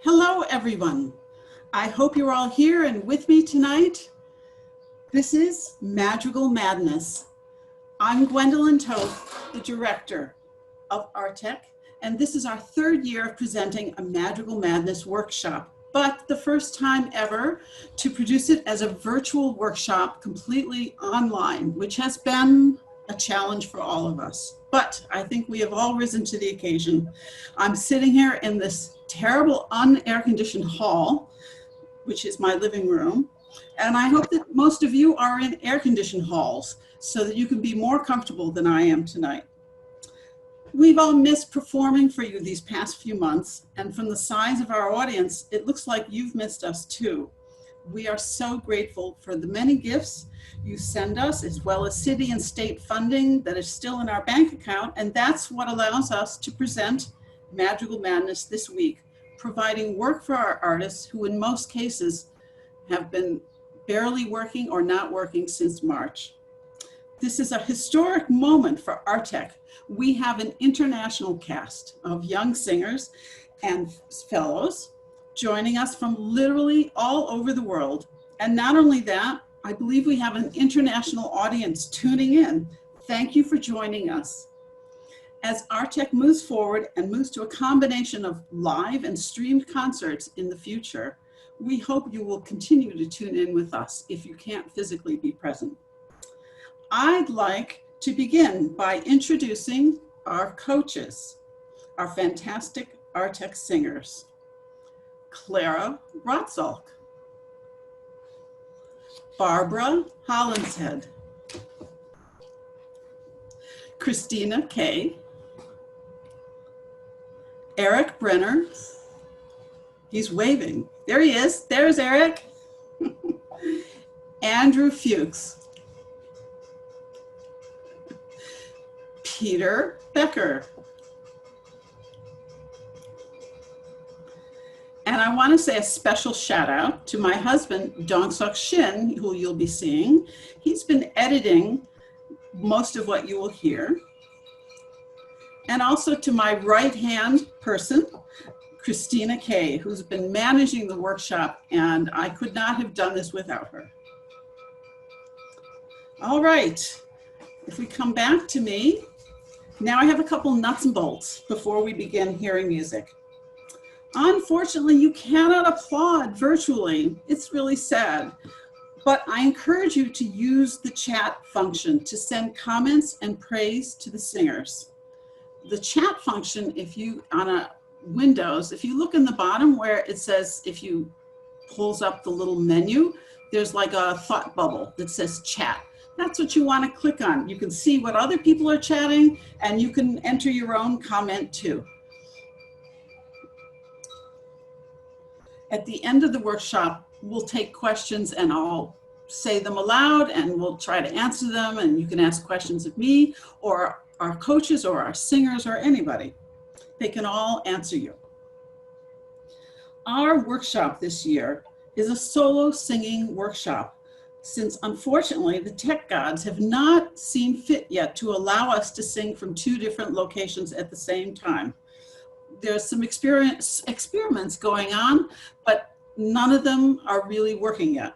Hello, everyone. I hope you're all here and with me tonight. This is Madrigal Madness. I'm Gwendolyn Toth, the director of ARTEK, and this is our third year of presenting a Madrigal Madness workshop, but the first time ever to produce it as a virtual workshop completely online, which has been a challenge for all of us. But I think we have all risen to the occasion. I'm sitting here in this terrible un-air-conditioned hall, which is my living room, and I hope that most of you are in air-conditioned halls so that you can be more comfortable than I am tonight. We've all missed performing for you these past few months, and from the size of our audience, it looks like you've missed us too. We are so grateful for the many gifts you send us, as well as city and state funding that is still in our bank account, and that's what allows us to present Madrigal Madness this week, providing work for our artists who in most cases have been barely working or not working since March. This is a historic moment for ARTEK. We have an international cast of young singers and fellows joining us from literally all over the world. And not only that, I believe we have an international audience tuning in. Thank you for joining us. As ARTEK moves forward and moves to a combination of live and streamed concerts in the future, we hope you will continue to tune in with us if you can't physically be present. I'd like to begin by introducing our coaches, our fantastic ARTEK singers. Clara Rottsolk, Barbara Hollinshead, Christina Kay, Eric Brenner, he's waving, there he is, there's Eric, Andrew Fuchs, Peter Becker, and I want to say a special shout out to my husband, Dongsok Shin, who you'll be seeing. He's been editing most of what you will hear. And also to my right-hand person, Christina Kay, who's been managing the workshop, and I could not have done this without her. All right, if we come back to me, now I have a couple nuts and bolts before we begin hearing music. Unfortunately, you cannot applaud virtually. It's really sad. But I encourage you to use the chat function to send comments and praise to the singers. The chat function, if you, on a Windows, if you look in the bottom where it says, if you pulls up the little menu, there's like a thought bubble that says chat. That's what you want to click on. You can see what other people are chatting, and you can enter your own comment too. At the end of the workshop, we'll take questions and I'll say them aloud and we'll try to answer them, and you can ask questions of me or our coaches or our singers or anybody. They can all answer you. Our workshop this year is a solo singing workshop, since unfortunately the tech gods have not seen fit yet to allow us to sing from 2 different locations at the same time. There's some experiments going on, but none of them are really working yet.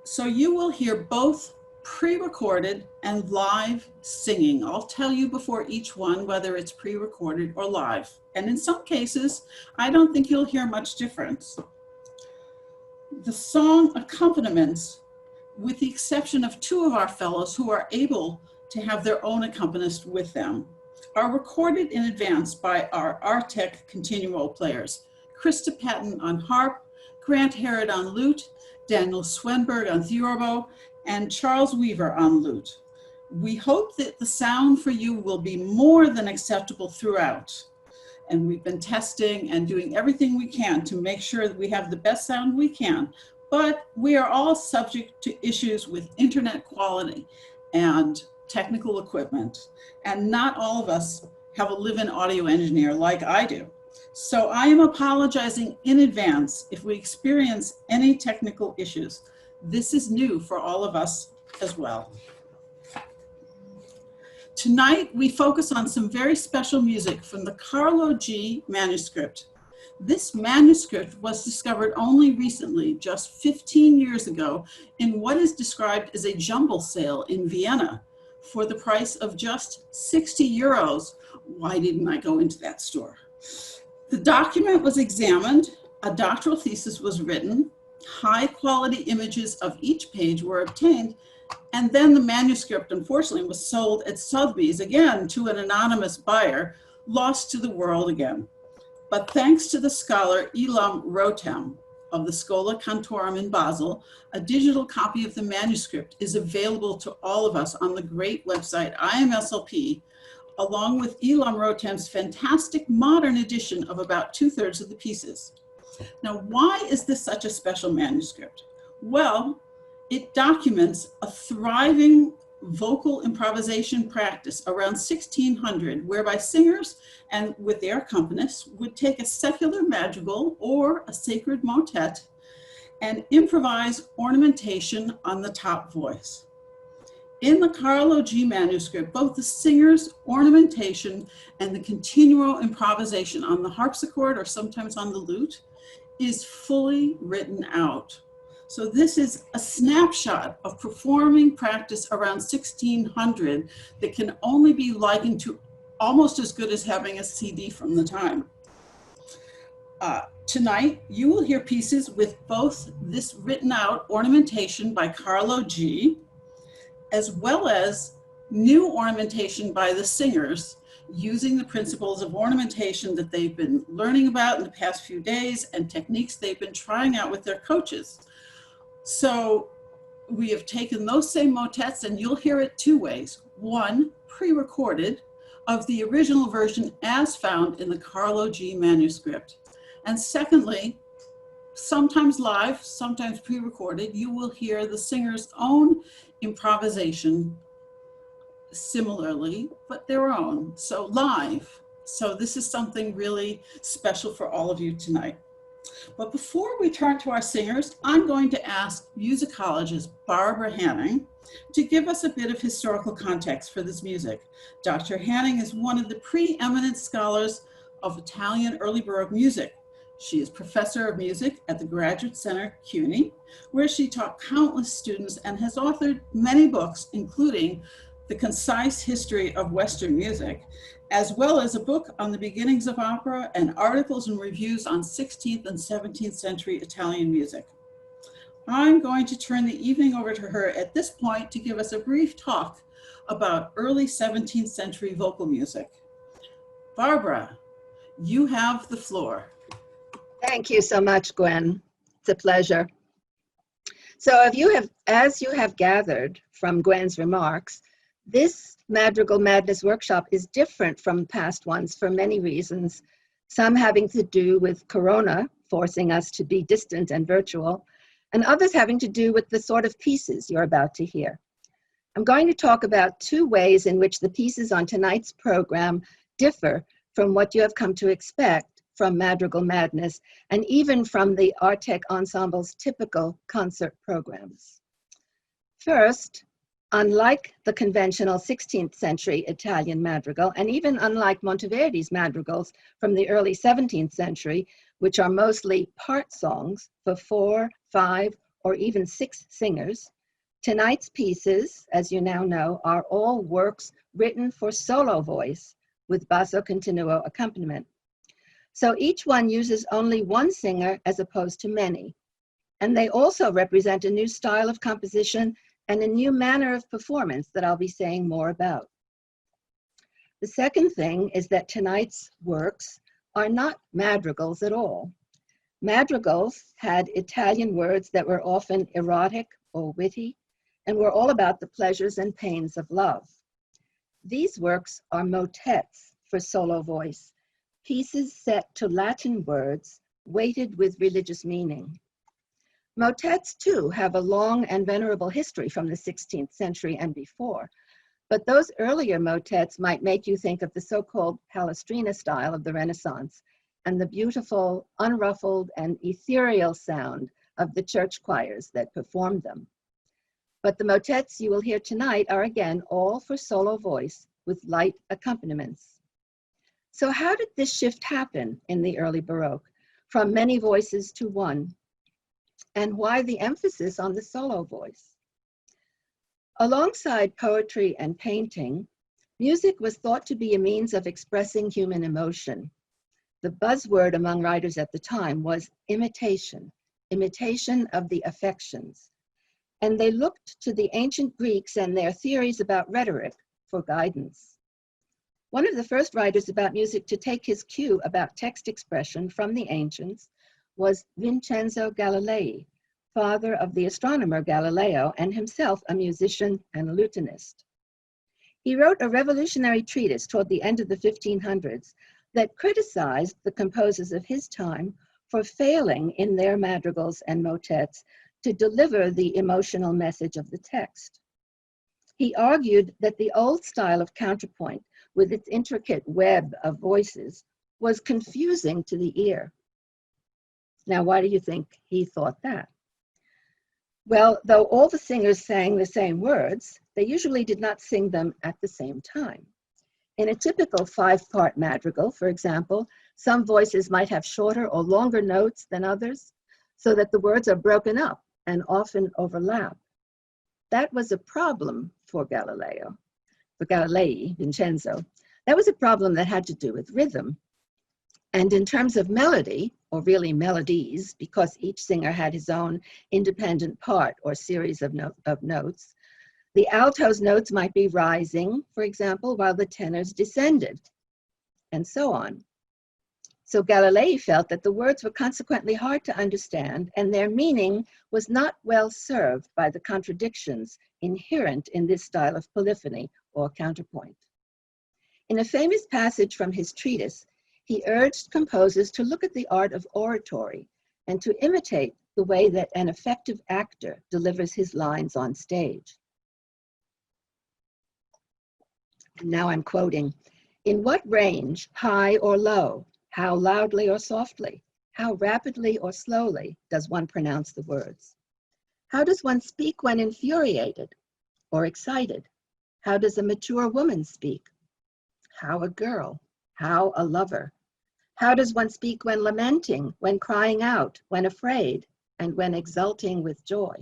So you will hear both pre-recorded and live singing. I'll tell you before each one whether it's pre-recorded or live. And in some cases, I don't think you'll hear much difference. The song accompaniments, with the exception of 2 of our fellows who are able to have their own accompanist with them, are recorded in advance by our ARTEK Continuo players, Christa Patton on harp, Grant Herreid on lute, Daniel Swenberg on theorbo, and Charles Weaver on lute. We hope that the sound for you will be more than acceptable throughout. And we've been testing and doing everything we can to make sure that we have the best sound we can. But we are all subject to issues with internet quality and technical equipment. And not all of us have a live-in audio engineer like I do. So I am apologizing in advance if we experience any technical issues. This is new for all of us as well. Tonight, we focus on some very special music from the Carlo G manuscript. This manuscript was discovered only recently, just 15 years ago, in what is described as a jumble sale in Vienna for the price of just 60 euros. Why didn't I go into that store? The document was examined, a doctoral thesis was written, high quality images of each page were obtained, and then the manuscript, unfortunately, was sold at Sotheby's, again, to an anonymous buyer, lost to the world again. But thanks to the scholar Elam Rotem of the Schola Cantorum in Basel, a digital copy of the manuscript is available to all of us on the great website IMSLP, along with Elam Rotem's fantastic modern edition of about 2/3 of the pieces. Now, why is this such a special manuscript? Well, it documents a thriving vocal improvisation practice around 1600, whereby singers and with their accompanists would take a secular madrigal or a sacred motet and improvise ornamentation on the top voice. In the Carlo G manuscript, both the singer's ornamentation and the continuo improvisation on the harpsichord or sometimes on the lute is fully written out. So this is a snapshot of performing practice around 1600 that can only be likened to almost as good as having a CD from the time. Tonight, you will hear pieces with both this written out ornamentation by Carlo G, as well as new ornamentation by the singers using the principles of ornamentation that they've been learning about in the past few days and techniques they've been trying out with their coaches. So we have taken those same motets, and you'll hear it two ways. One, pre-recorded of the original version as found in the Carlo G manuscript. And secondly, sometimes live, sometimes pre-recorded, you will hear the singer's own improvisation similarly, but their own, so live. So this is something really special for all of you tonight. But before we turn to our singers, I'm going to ask musicologist Barbara Hanning to give us a bit of historical context for this music. Dr. Hanning is one of the preeminent scholars of Italian early Baroque music. She is professor of music at the Graduate Center, CUNY, where she taught countless students and has authored many books, including The Concise History of Western Music, as well as a book on the beginnings of opera and articles and reviews on 16th and 17th century Italian music. I'm going to turn the evening over to her at this point to give us a brief talk about early 17th century vocal music. Barbara, you have the floor. Thank you so much, Gwen. It's a pleasure. So as you have gathered from Gwen's remarks, this Madrigal Madness Workshop is different from past ones for many reasons, some having to do with Corona, forcing us to be distant and virtual, and others having to do with the sort of pieces you're about to hear. I'm going to talk about two ways in which the pieces on tonight's program differ from what you have come to expect from Madrigal Madness, and even from the ARTEK ensemble's typical concert programs. First, unlike the conventional 16th century Italian madrigal, and even unlike Monteverdi's madrigals from the early 17th century, which are mostly part songs for 4, 5, or even 6 singers, tonight's pieces, as you now know, are all works written for solo voice with basso continuo accompaniment. So each one uses only one singer as opposed to many. And they also represent a new style of composition and a new manner of performance that I'll be saying more about. The second thing is that tonight's works are not madrigals at all. Madrigals had Italian words that were often erotic or witty and were all about the pleasures and pains of love. These works are motets for solo voice, pieces set to Latin words weighted with religious meaning. Motets, too, have a long and venerable history from the 16th century and before, but those earlier motets might make you think of the so-called Palestrina style of the Renaissance and the beautiful, unruffled, and ethereal sound of the church choirs that performed them. But the motets you will hear tonight are again all for solo voice with light accompaniments. So how did this shift happen in the early Baroque? from many voices to one, and why the emphasis on the solo voice. Alongside poetry and painting, music was thought to be a means of expressing human emotion. The buzzword among writers at the time was imitation, imitation of the affections. And they looked to the ancient Greeks and their theories about rhetoric for guidance. One of the first writers about music to take his cue about text expression from the ancients was Vincenzo Galilei, father of the astronomer Galileo and himself a musician and a lutenist. He wrote a revolutionary treatise toward the end of the 1500s that criticized the composers of his time for failing in their madrigals and motets to deliver the emotional message of the text. He argued that the old style of counterpoint, with its intricate web of voices, was confusing to the ear. Now, why do you think he thought that? Well, though all the singers sang the same words, they usually did not sing them at the same time. In a typical 5-part madrigal, for example, some voices might have shorter or longer notes than others, so that the words are broken up and often overlap. That was a problem for Galilei, Vincenzo. That was a problem that had to do with rhythm. And in terms of melody, or really melodies, because each singer had his own independent part or series of notes, the alto's notes might be rising, for example, while the tenors descended, and so on. So Galilei felt that the words were consequently hard to understand, and their meaning was not well served by the contradictions inherent in this style of polyphony or counterpoint. In a famous passage from his treatise, he urged composers to look at the art of oratory and to imitate the way that an effective actor delivers his lines on stage. And now I'm quoting, "In what range, high or low, how loudly or softly, how rapidly or slowly does one pronounce the words? How does one speak when infuriated or excited? How does a mature woman speak? How a girl? How a lover? How does one speak when lamenting, when crying out, when afraid, and when exulting with joy?"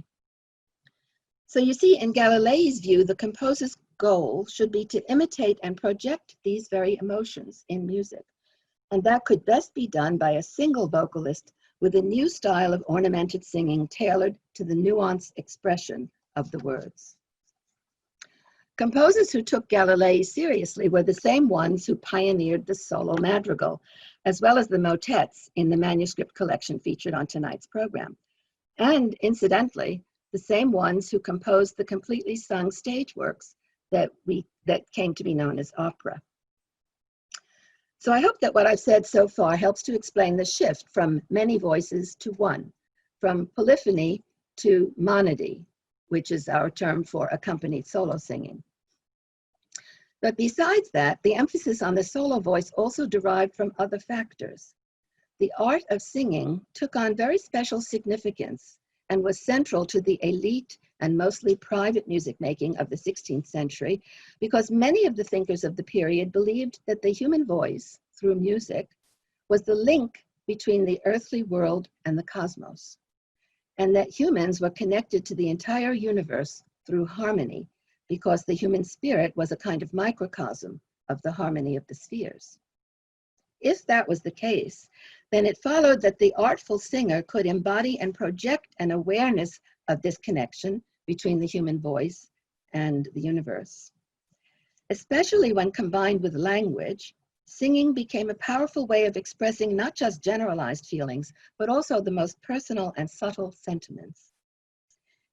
So you see, in Galilei's view, the composer's goal should be to imitate and project these very emotions in music. And that could best be done by a single vocalist with a new style of ornamented singing tailored to the nuanced expression of the words. Composers who took Galilei seriously were the same ones who pioneered the solo madrigal, as well as the motets in the manuscript collection featured on tonight's program. And incidentally, the same ones who composed the completely sung stage works that came to be known as opera. So I hope that what I've said so far helps to explain the shift from many voices to one, from polyphony to monody, which is our term for accompanied solo singing. But besides that, the emphasis on the solo voice also derived from other factors. The art of singing took on very special significance and was central to the elite and mostly private music making of the 16th century, because many of the thinkers of the period believed that the human voice, through music, was the link between the earthly world and the cosmos, and that humans were connected to the entire universe through harmony, because the human spirit was a kind of microcosm of the harmony of the spheres. If that was the case, then it followed that the artful singer could embody and project an awareness of this connection between the human voice and the universe. Especially when combined with language, singing became a powerful way of expressing not just generalized feelings, but also the most personal and subtle sentiments.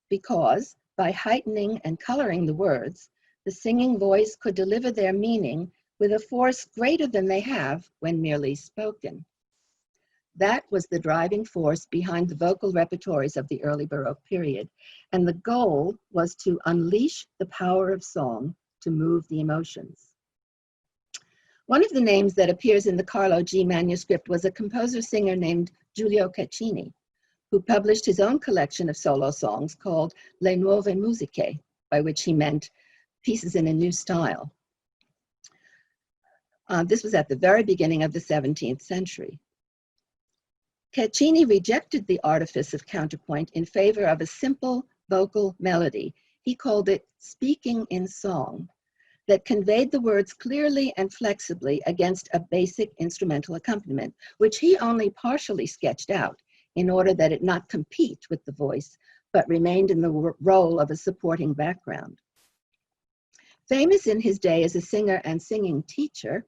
Because by heightening and coloring the words, the singing voice could deliver their meaning with a force greater than they have when merely spoken. That was the driving force behind the vocal repertories of the early Baroque period, and the goal was to unleash the power of song to move the emotions. One of the names that appears in the Carlo G manuscript was a composer-singer named Giulio Caccini, who published his own collection of solo songs called Le Nuove Musiche, by which he meant pieces in a new style. This was at the very beginning of the 17th century. Caccini rejected the artifice of counterpoint in favor of a simple vocal melody. He called it speaking in song, that conveyed the words clearly and flexibly against a basic instrumental accompaniment, which he only partially sketched out in order that it not compete with the voice, but remained in the role of a supporting background. Famous in his day as a singer and singing teacher,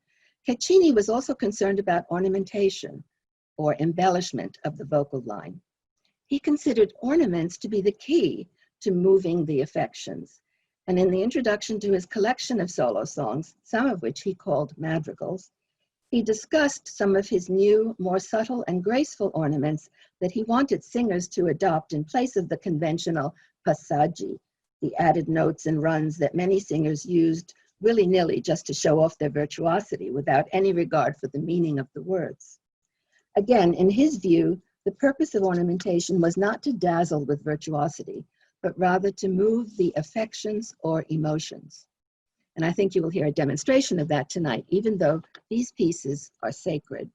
Caccini was also concerned about ornamentation, or embellishment of the vocal line. He considered ornaments to be the key to moving the affections. And in the introduction to his collection of solo songs, some of which he called madrigals, he discussed some of his new, more subtle and graceful ornaments that he wanted singers to adopt in place of the conventional passaggi, the added notes and runs that many singers used willy-nilly just to show off their virtuosity without any regard for the meaning of the words. Again, in his view, the purpose of ornamentation was not to dazzle with virtuosity, but rather to move the affections or emotions. And I think you will hear a demonstration of that tonight, even though these pieces are sacred.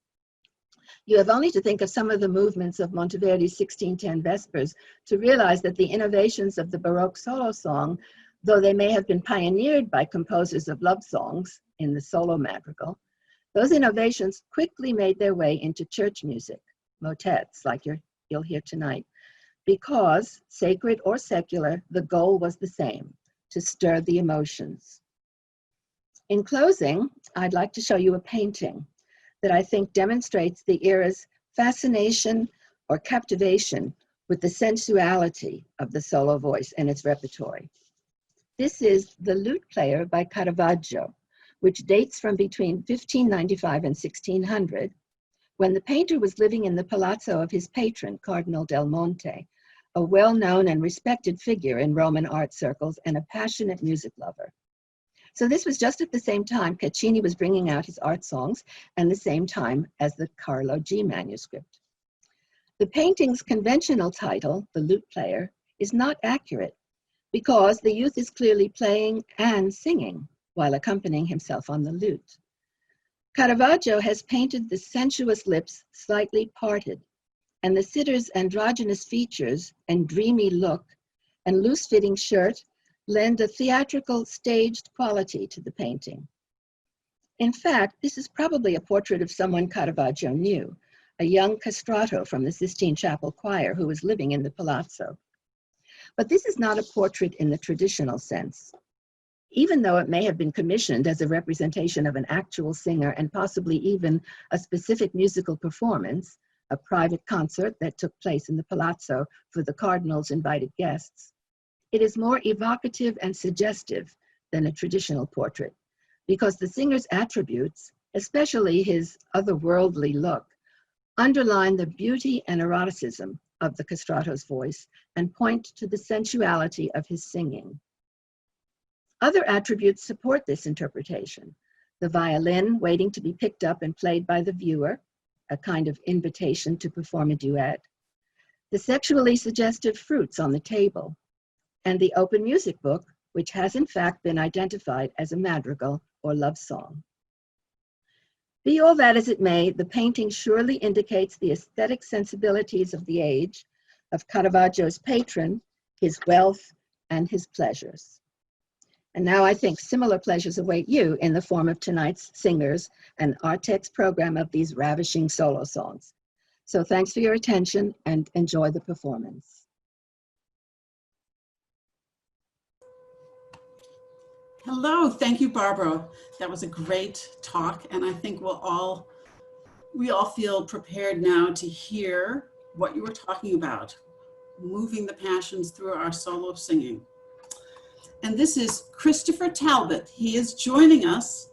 You have only to think of some of the movements of Monteverdi's 1610 Vespers to realize that the innovations of the Baroque solo song, though they may have been pioneered by composers of love songs in the solo madrigal, those innovations quickly made their way into church music, motets like you'll hear tonight, because, sacred or secular, the goal was the same, to stir the emotions. In closing, I'd like to show you a painting that I think demonstrates the era's fascination or captivation with the sensuality of the solo voice and its repertory. This is The Lute Player by Caravaggio, which dates from between 1595 and 1600, when the painter was living in the palazzo of his patron, Cardinal del Monte, a well-known and respected figure in Roman art circles and a passionate music lover. So this was just at the same time Caccini was bringing out his art songs and the same time as the Carlo G manuscript. The painting's conventional title, The Lute Player, is not accurate because the youth is clearly playing and singing while accompanying himself on the lute. Caravaggio has painted the sensuous lips slightly parted, and the sitter's androgynous features and dreamy look and loose-fitting shirt lend a theatrical, staged quality to the painting. In fact, this is probably a portrait of someone Caravaggio knew, a young castrato from the Sistine Chapel choir who was living in the palazzo. But this is not a portrait in the traditional sense. Even though it may have been commissioned as a representation of an actual singer and possibly even a specific musical performance, a private concert that took place in the palazzo for the cardinal's invited guests, it is more evocative and suggestive than a traditional portrait, because the singer's attributes, especially his otherworldly look, underline the beauty and eroticism of the castrato's voice and point to the sensuality of his singing. Other attributes support this interpretation. The violin waiting to be picked up and played by the viewer, a kind of invitation to perform a duet, the sexually suggestive fruits on the table, and the open music book, which has in fact been identified as a madrigal or love song. Be all that as it may, the painting surely indicates the aesthetic sensibilities of the age, of Caravaggio's patron, his wealth, and his pleasures. And now I think similar pleasures await you in the form of tonight's singers and ARTEK's program of these ravishing solo songs. So thanks for your attention and enjoy the performance. Hello, thank you, Barbara. That was a great talk, and I think we all feel prepared now to hear what you were talking about, moving the passions through our solo singing. And this is Christopher Talbot. He is joining us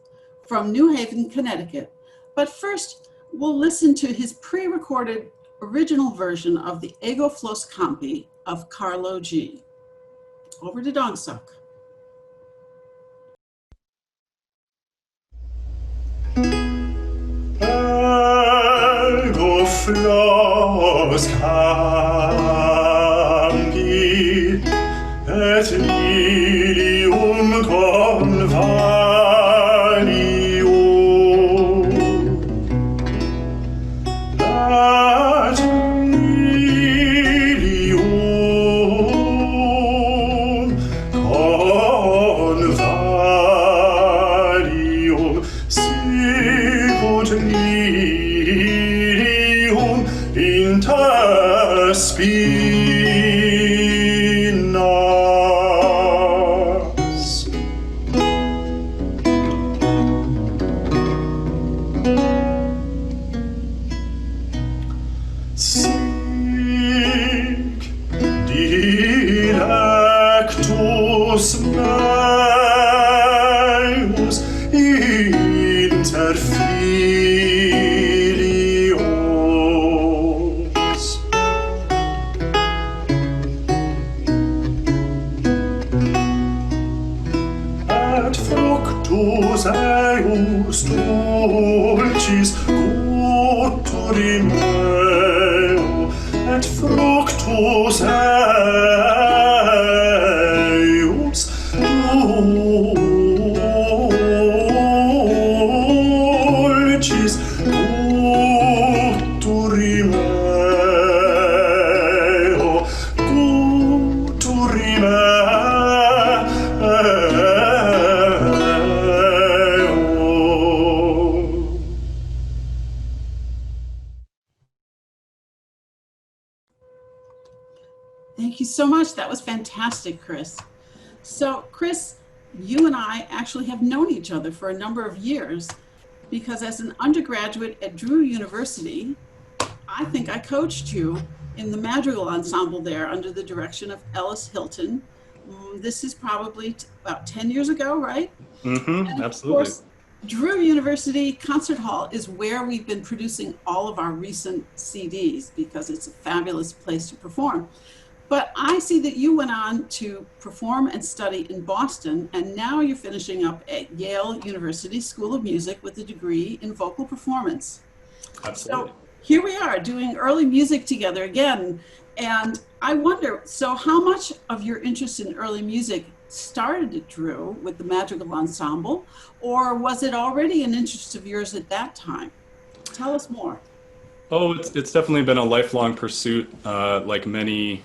from New Haven, Connecticut. But first, we'll listen to his pre-recorded original version of the Ego Flos Campi of Carlo G. Over to Dongsok. Ego flos campi et lilium convalio et inter spinas. Sic dilectus meus inter filios. Et fructus eius dulcis cuturi meo, et fructus eius dulcis cuturi meo, cuturi meo. Thank you so much. That was fantastic, Chris. So, Chris, you and I actually have known each other for a number of years because as an undergraduate at Drew University, I think I coached you in the Madrigal ensemble there under the direction of Ellis Hilton. This is probably about 10 years ago, right? Mm-hmm, absolutely. Of course, Drew University Concert Hall is where we've been producing all of our recent CDs because it's a fabulous place to perform. But I see that you went on to perform and study in Boston, and now you're finishing up at Yale University School of Music with a degree in vocal performance. Absolutely. So here we are doing early music together again. And I wonder, so how much of your interest in early music started at Drew with the Madrigal Ensemble, or was it already an interest of yours at that time? Tell us more. Oh, it's definitely been a lifelong pursuit. Like many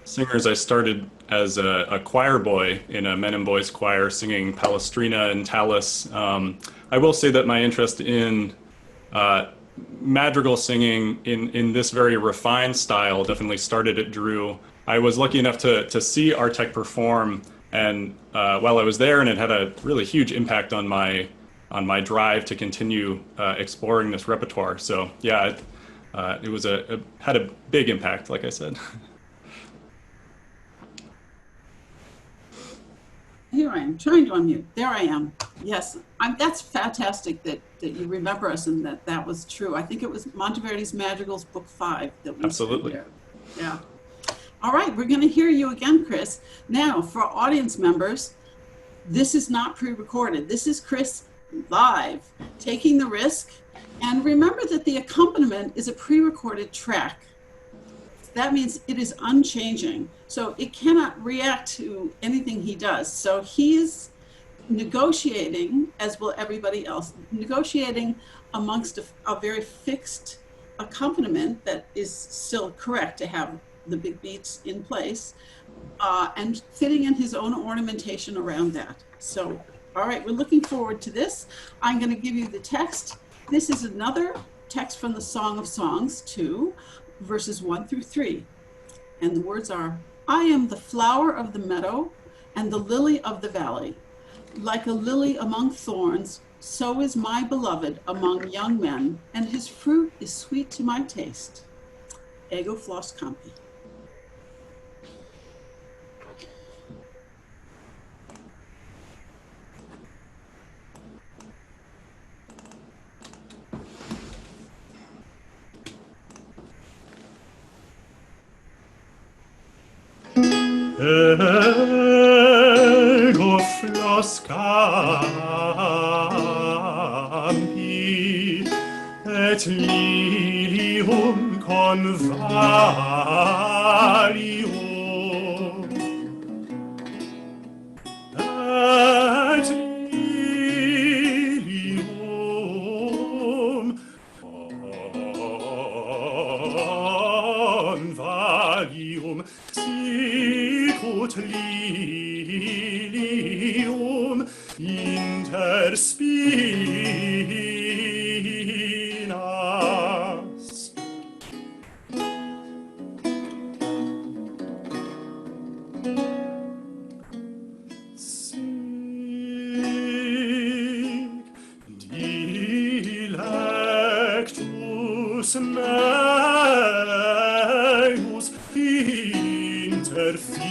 singers, I started as a choir boy in a men and boys choir singing Palestrina and Tallis. I will say that my interest in madrigal singing in this very refined style definitely started at Drew. I was lucky enough to see ARTEK perform, and while I was there, and it had a really huge impact on my drive to continue exploring this repertoire. So yeah, it was had a big impact, like I said. Here I am, trying to unmute. There I am. Yes, that's fantastic that you remember us and that was true. I think it was Monteverdi's Madrigals Book 5 that we Absolutely. there. Yeah. All right, we're going to hear you again, Chris. Now, for audience members, this is not pre-recorded. This is Chris live, taking the risk. And remember that the accompaniment is a pre-recorded track. That means it is unchanging. So it cannot react to anything he does. So he's negotiating, as will everybody else, negotiating amongst a very fixed accompaniment that is still correct to have the big beats in place, and fitting in his own ornamentation around that. So, all right, we're looking forward to this. I'm going to give you the text. This is another text from the Song of Songs 2, verses 1 through 3. And the words are, I am the flower of the meadow and the lily of the valley. Like a lily among thorns, so is my beloved among young men, and his fruit is sweet to my taste. Ego flos campi. Ego flos campi, et lilium convallium, et lilium convallium, sicut lilium inter spinas. meus inter filios.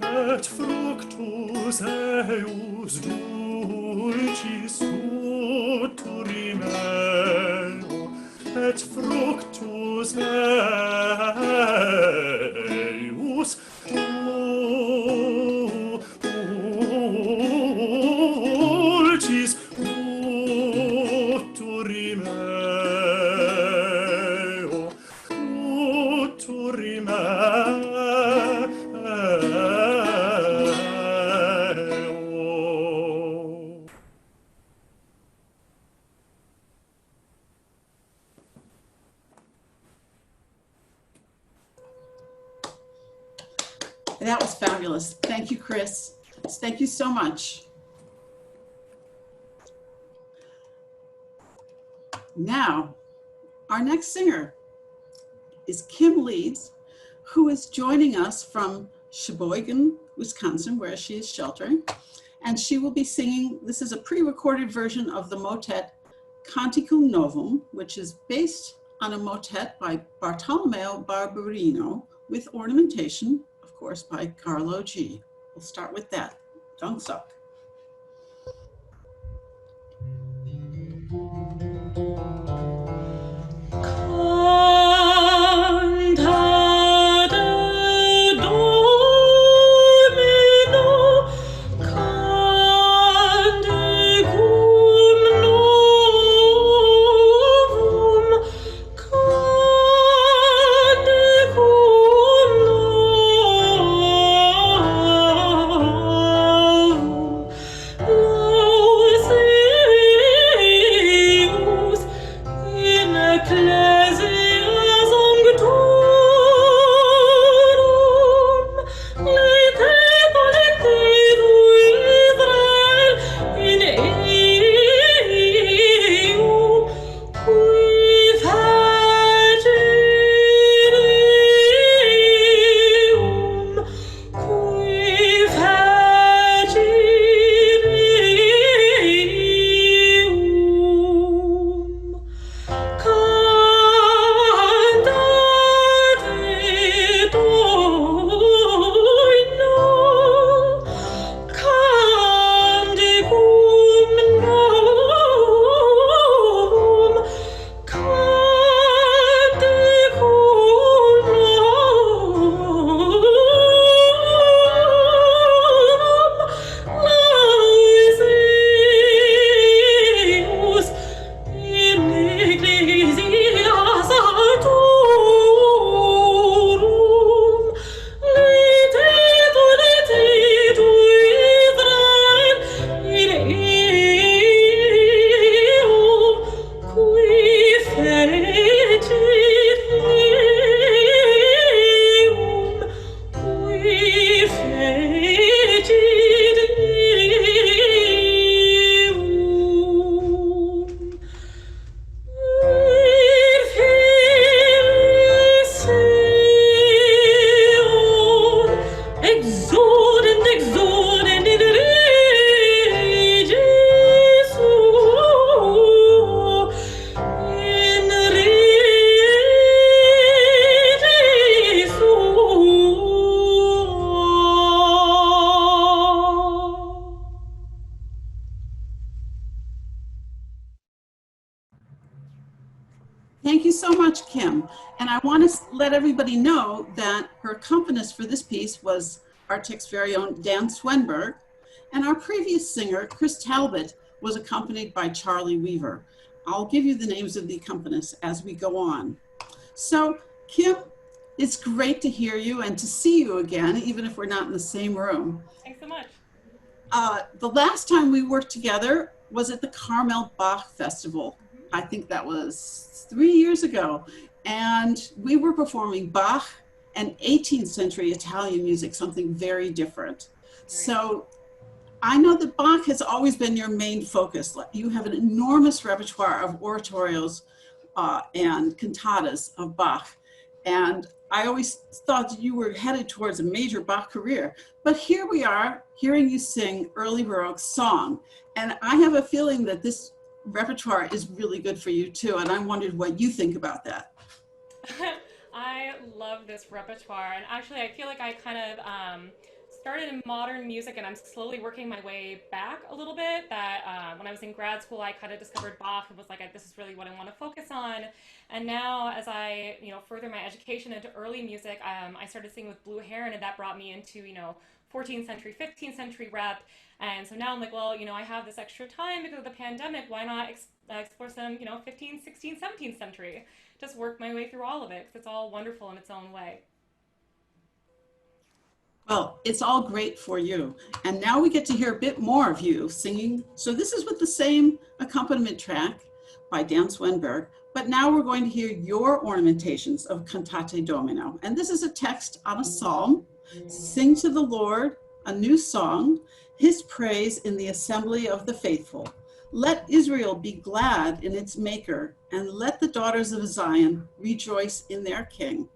Et fructus eius dulcis uturimeo, et fructus eius dulcis That was fabulous. Thank you, Chris. Thank you so much. Now, our next singer is Kim Leeds, who is joining us from Sheboygan, Wisconsin, where she is sheltering. And she will be singing, this is a pre-recorded version of the motet Canticum Novum, which is based on a motet by Bartolomeo Barberino with ornamentation, of course, by Carlo G. We'll start with that. Dongsok. Thank you so much, Kim. And I want to let everybody know that her accompanist for this piece was ARTEK's very own Dan Swenberg. And our previous singer, Chris Talbot, was accompanied by Charlie Weaver. I'll give you the names of the accompanists as we go on. So, Kim, it's great to hear you and to see you again, even if we're not in the same room. Thanks so much. The last time we worked together was at the Carmel Bach Festival. I think that was 3 years ago. And we were performing Bach and 18th century Italian music, something very different. So I know that Bach has always been your main focus. You have an enormous repertoire of oratorios and cantatas of Bach. And I always thought that you were headed towards a major Bach career, but here we are hearing you sing early Baroque song. And I have a feeling that this repertoire is really good for you too. And I wondered what you think about that. I love this repertoire, and actually I feel like I kind of started in modern music and I'm slowly working my way back a little bit. That when I was in grad school I kind of discovered Bach and was like, this is really what I want to focus on. And now as I further my education into early music, I started singing with Blue Heron, and that brought me into 14th century, 15th century rep. And so now I'm like, well, I have this extra time because of the pandemic, why not explore some 15th, 16th, 17th century. Just work my way through all of it because it's all wonderful in its own way. Well, it's all great for you. And now we get to hear a bit more of you singing. So this is with the same accompaniment track by Dan Swenberg, but now we're going to hear your ornamentations of Cantate Domino. And this is a text on a psalm. Sing to the Lord a new song, his praise in the assembly of the faithful. Let Israel be glad in its maker, and let the daughters of Zion rejoice in their king.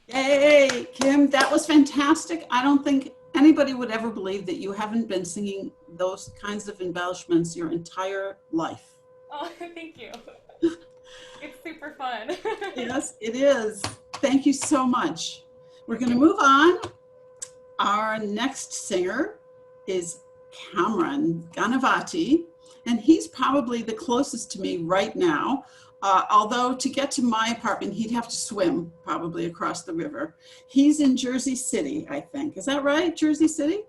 Yay, Kim, that was fantastic. I don't think anybody would ever believe that you haven't been singing those kinds of embellishments your entire life. Oh, thank you. It's super fun. Yes, it is. Thank you so much. We're going to move on. Our next singer is Kameron Ghanavati, and he's probably the closest to me right now. Although to get to my apartment, he'd have to swim probably across the river. He's in Jersey City, I think. Is that right, Jersey City?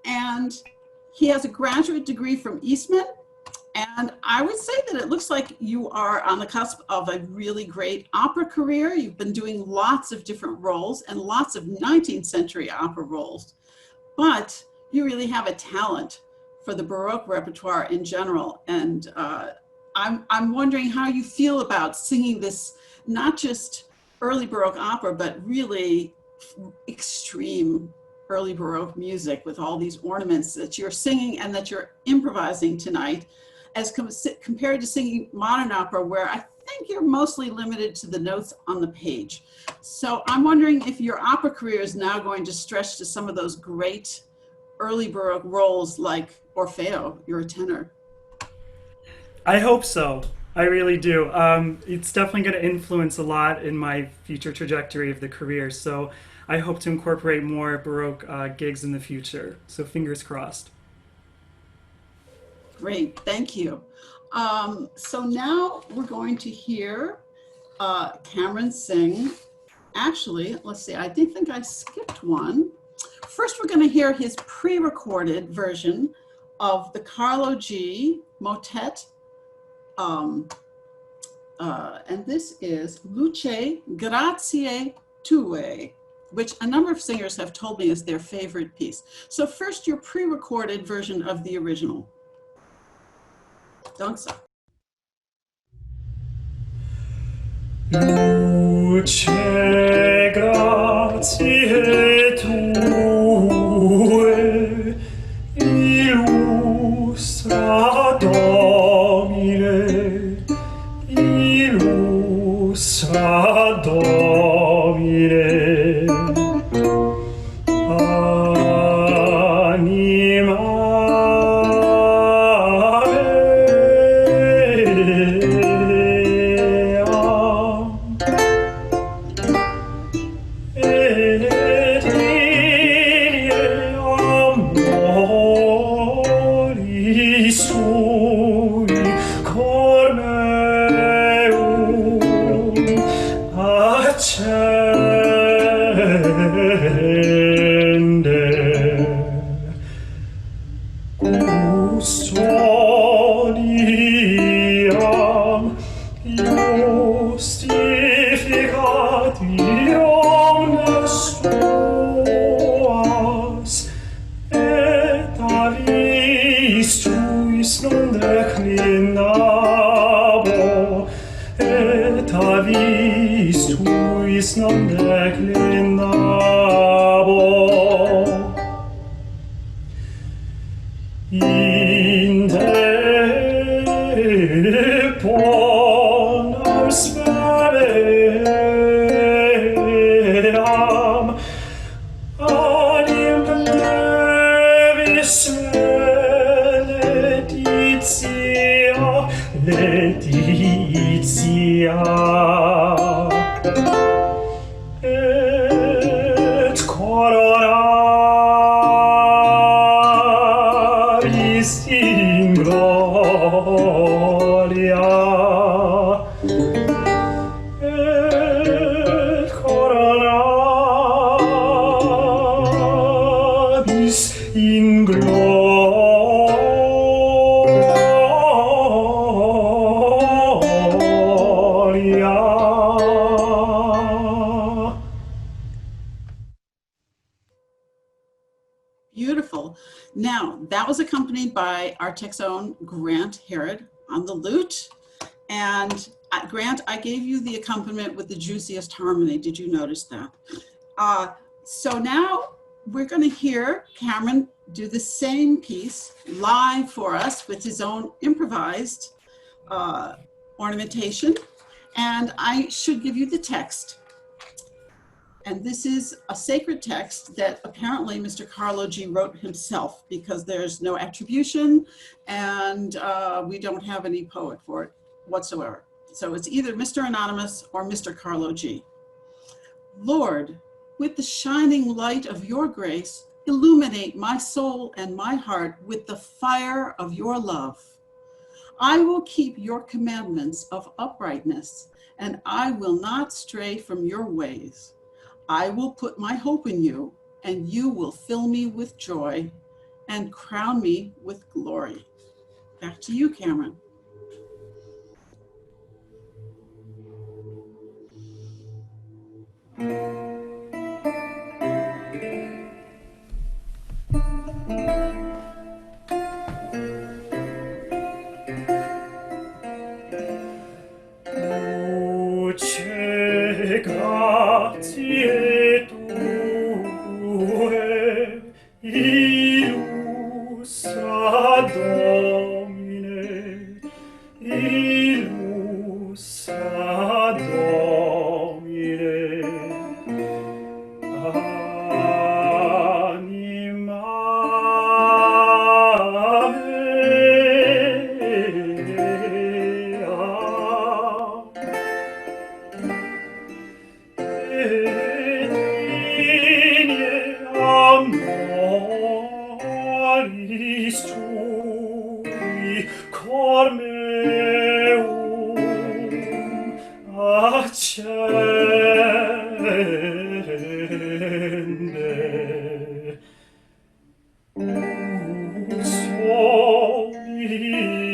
And he has a graduate degree from Eastman. And I would say that it looks like you are on the cusp of a really great opera career. You've been doing lots of different roles and lots of 19th century opera roles. But you really have a talent for the Baroque repertoire in general. And I'm wondering how you feel about singing this, not just early Baroque opera, but really extreme early Baroque music with all these ornaments that you're singing and that you're improvising tonight. as compared to singing modern opera, where I think you're mostly limited to the notes on the page. So I'm wondering if your opera career is now going to stretch to some of those great early Baroque roles like Orfeo. You're a tenor. I hope so. I really do. It's definitely going to influence a lot in my future trajectory of the career. So I hope to incorporate more Baroque gigs in the future. So fingers crossed. Great, thank you. So now we're going to hear Kameron sing. Actually, let's see, I did think I skipped one. First, we're going to hear his pre-recorded version of the Carlo G motet. And this is Luce Grazie Tue, which a number of singers have told me is their favorite piece. So first, your pre-recorded version of the original. Dongsok. Luce grazie tue, illustra Domine, illustra Domine. Beautiful. Now, that was accompanied by ARTEK's own Grant Herreid on the lute. And Grant, I gave you the accompaniment with the juiciest harmony. Did you notice that? So now we're going to hear Kameron do the same piece live for us with his own improvised ornamentation. And I should give you the text. And this is a sacred text that apparently Mr. Carlo G wrote himself, because there's no attribution and we don't have any poet for it whatsoever. So it's either Mr. Anonymous or Mr. Carlo G. Lord, with the shining light of your grace, illuminate my soul and my heart with the fire of your love. I will keep your commandments of uprightness, and I will not stray from your ways. I will put my hope in you, and you will fill me with joy and crown me with glory. Back to you, Kameron. Grazie tue, illustra Domine, accende.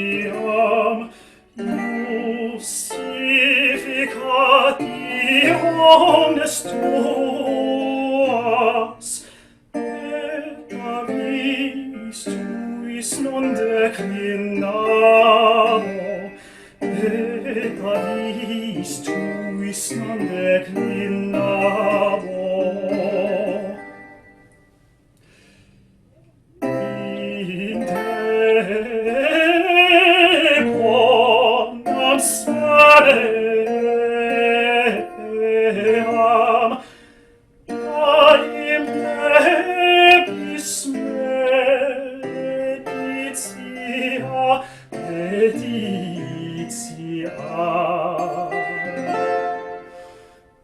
Soliam justificati omnes tuas, et avis tuis non declinamo, et avis tuis non declinamo. In te quam sadeam, aim lebis meditia,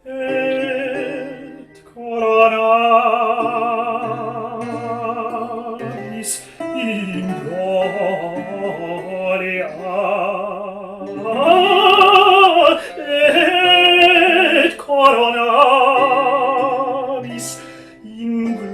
et coronaris in gloria, et coronaris in gloria.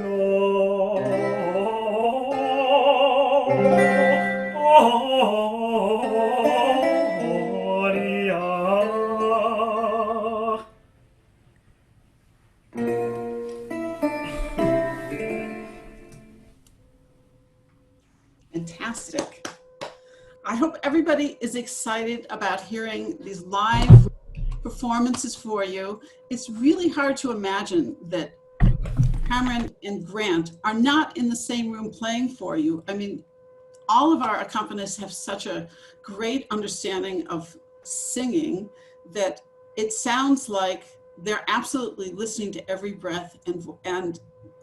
Fantastic. I hope everybody is excited about hearing these live performances for you. It's really hard to imagine that Kameron and Grant are not in the same room playing for you. I mean, all of our accompanists have such a great understanding of singing that it sounds like they're absolutely listening to every breath, and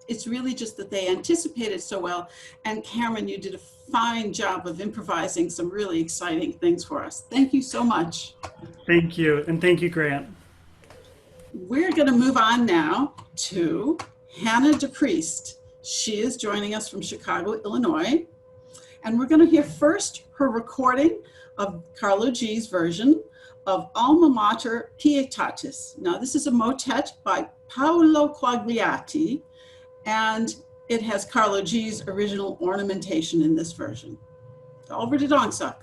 it's really just that they anticipated so well. And Kameron, you did a fine job of improvising some really exciting things for us. Thank you so much. Thank you, and thank you, Grant. We're going to move on now to Hannah DePriest. She is joining us from Chicago, Illinois. And we're going to hear first her recording of Carlo G's version of Alma Mater Pietatis. Now, this is a motet by Paolo Quagliati, and it has Carlo G's original ornamentation in this version. Over to Dongsok.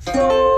Forma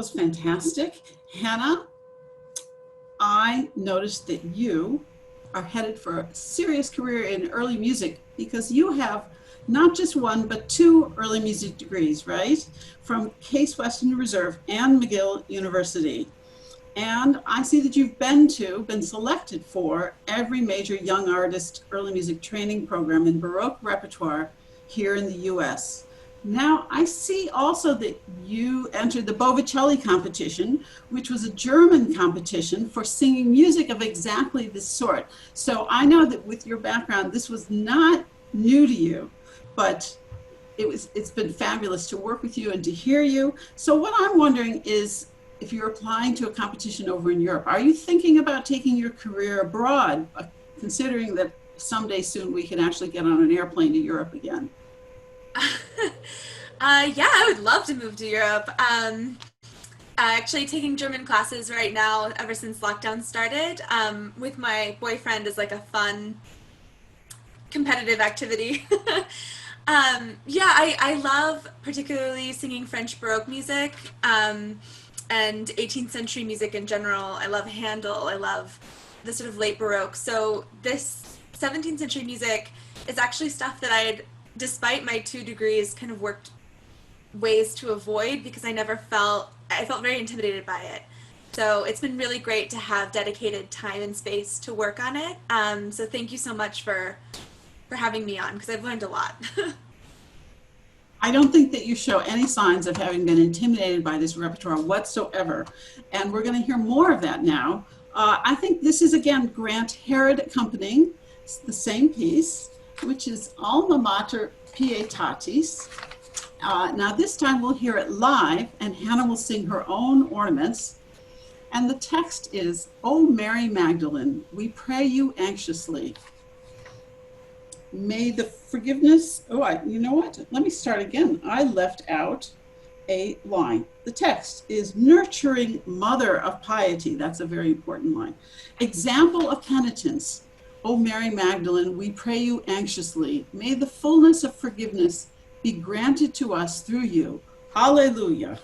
was fantastic. Hannah, I noticed that you are headed for a serious career in early music because you have not just one, but 2 early music degrees, right? From Case Western Reserve and McGill University. And I see that you've been selected for every major young artist early music training program in Baroque repertoire here in the US. Now, I see also that you entered the Bovicelli competition, which was a German competition for singing music of exactly this sort. So I know that with your background, this was not new to you, but it's been fabulous to work with you and to hear you. So what I'm wondering is, if you're applying to a competition over in Europe, are you thinking about taking your career abroad, considering that someday soon we can actually get on an airplane to Europe again? Yeah, I would love to move to Europe. Actually taking German classes right now ever since lockdown started with my boyfriend is like a fun competitive activity. Yeah, I love particularly singing French Baroque music and 18th century music in general. I love Handel. I love the sort of late Baroque. So this 17th century music is actually stuff that I had, despite my 2 degrees, kind of worked ways to avoid because I felt very intimidated by it. So it's been really great to have dedicated time and space to work on it. So thank you so much for having me on because I've learned a lot. I don't think that you show any signs of having been intimidated by this repertoire whatsoever. And we're going to hear more of that now. I think this is, again, Grant Herreid accompanying the same piece, which is Alma Mater Pietatis. Now this time we'll hear it live, and Hannah will sing her own ornaments. And the text is, "O Mary Magdalene, we pray you anxiously. May the forgiveness," you know what? Let me start again. I left out a line. The text is, "Nurturing mother of piety." That's a very important line. "Example of penitence. O Mary Magdalene, we pray you anxiously. May the fullness of forgiveness be granted to us through you. Alleluia."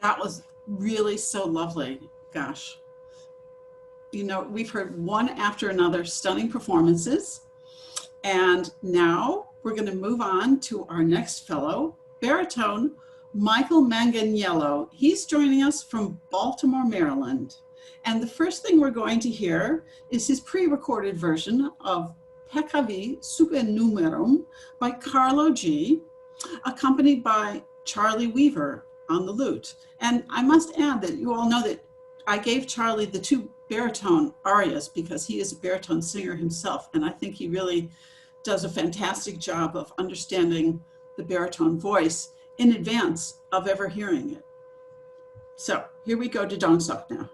That was really so lovely. Gosh. You know, we've heard one after another stunning performances. And now we're going to move on to our next fellow, baritone Michael Manganiello. He's joining us from Baltimore, Maryland. And the first thing we're going to hear is his pre-recorded version of Peccavi Supernumerum by Carlo G, accompanied by Charlie Weaver on the lute. And I must add that you all know that I gave Charlie the 2 baritone arias because he is a baritone singer himself, and I think he really does a fantastic job of understanding the baritone voice in advance of ever hearing it. So here we go to Dongsok now.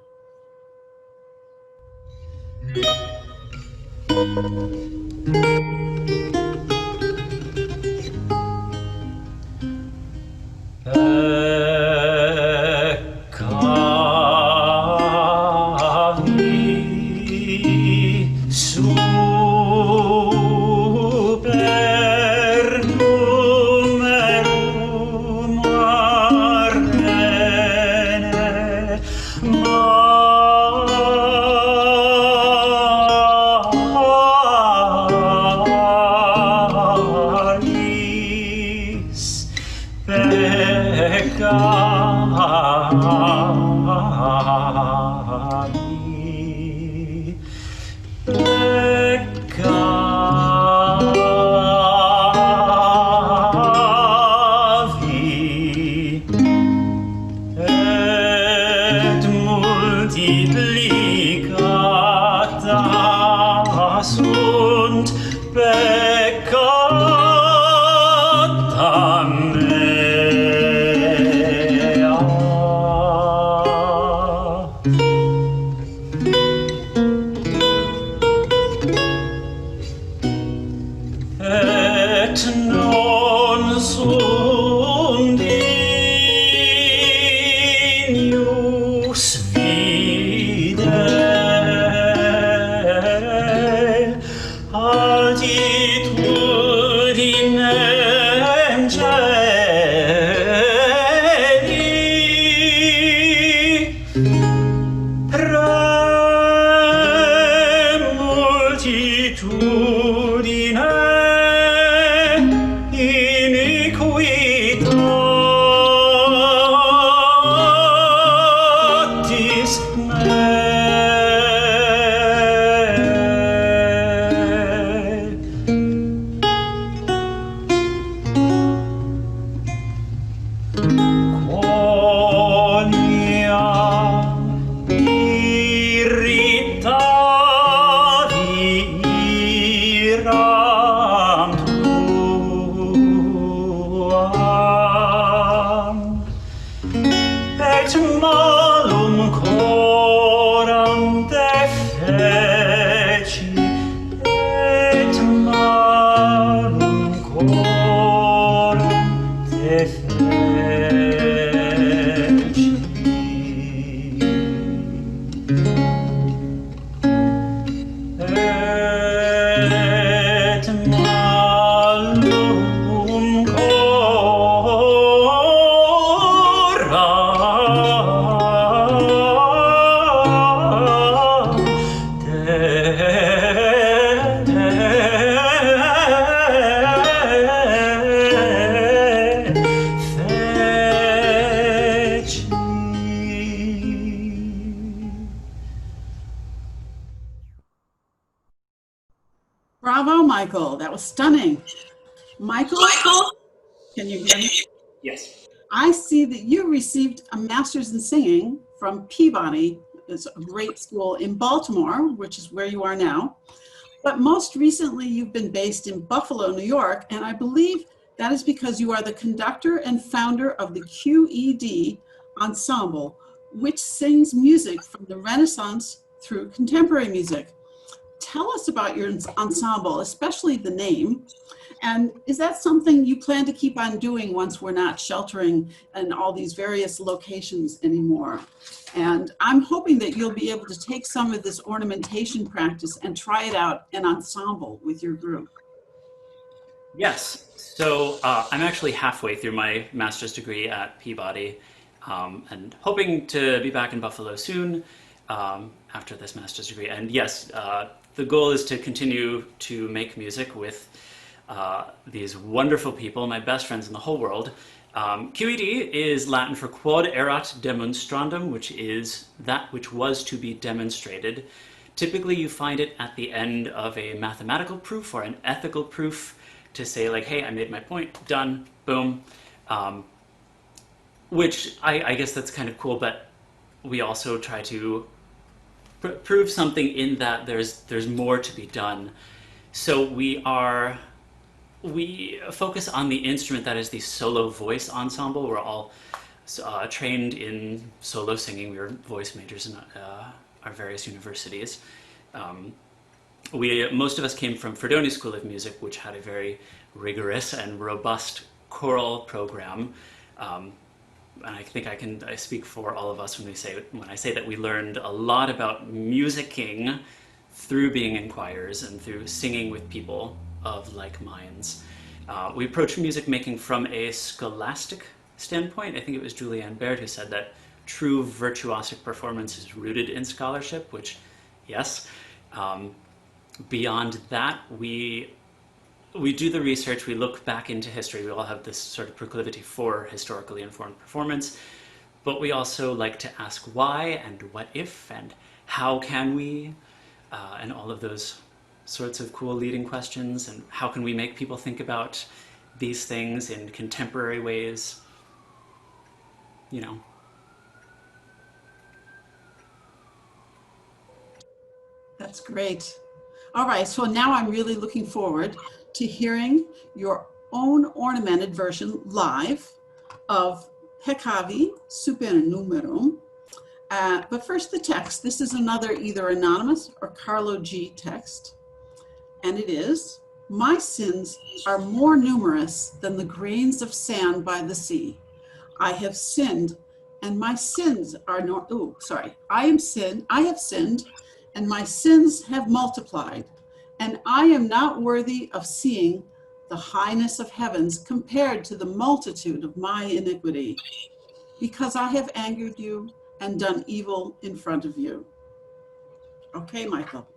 Bravo, Michael. That was stunning. Michael, can you hear me? Yes. I see that you received a master's in singing from Peabody. It's a great school in Baltimore, which is where you are now. But most recently, you've been based in Buffalo, New York, and I believe that is because you are the conductor and founder of the QED Ensemble, which sings music from the Renaissance through contemporary music. Tell us about your ensemble, especially the name. And is that something you plan to keep on doing once we're not sheltering in all these various locations anymore? And I'm hoping that you'll be able to take some of this ornamentation practice and try it out in ensemble with your group. Yes, so I'm actually halfway through my master's degree at Peabody and hoping to be back in Buffalo soon after this master's degree. And yes, the goal is to continue to make music with these wonderful people, my best friends in the whole world, QED is Latin for quod erat demonstrandum, which is that which was to be demonstrated. Typically, you find it at the end of a mathematical proof or an ethical proof to say, like, hey, I made my point, done, boom. Which I guess that's kind of cool, but we also try to prove something in that there's more to be done. So we focus on the instrument that is the solo voice ensemble. We're all trained in solo singing. We were voice majors in our various universities. Most of us came from Fredoni School of Music, which had a very rigorous and robust choral program. And I think I speak for all of us when I say that we learned a lot about musicking through being in choirs and through singing with people of like minds. We approach music making from a scholastic standpoint. I think it was Julianne Baird who said that true virtuosic performance is rooted in scholarship, which, yes. Beyond that, we do the research, we look back into history. We all have this sort of proclivity for historically informed performance, but we also like to ask why and what if and how can we, and all of those sorts of cool leading questions, and how can we make people think about these things in contemporary ways, you know. That's great. All right, so now I'm really looking forward to hearing your own ornamented version live of Peccavi Supernumerum. But first the text. This is another either anonymous or Carlo G text. And it is, my sins are more numerous than the grains of sand by the sea. I have sinned and my sins are I have sinned and my sins have multiplied. And I am not worthy of seeing the highness of heavens compared to the multitude of my iniquity, because I have angered you and done evil in front of you. Okay, Michael.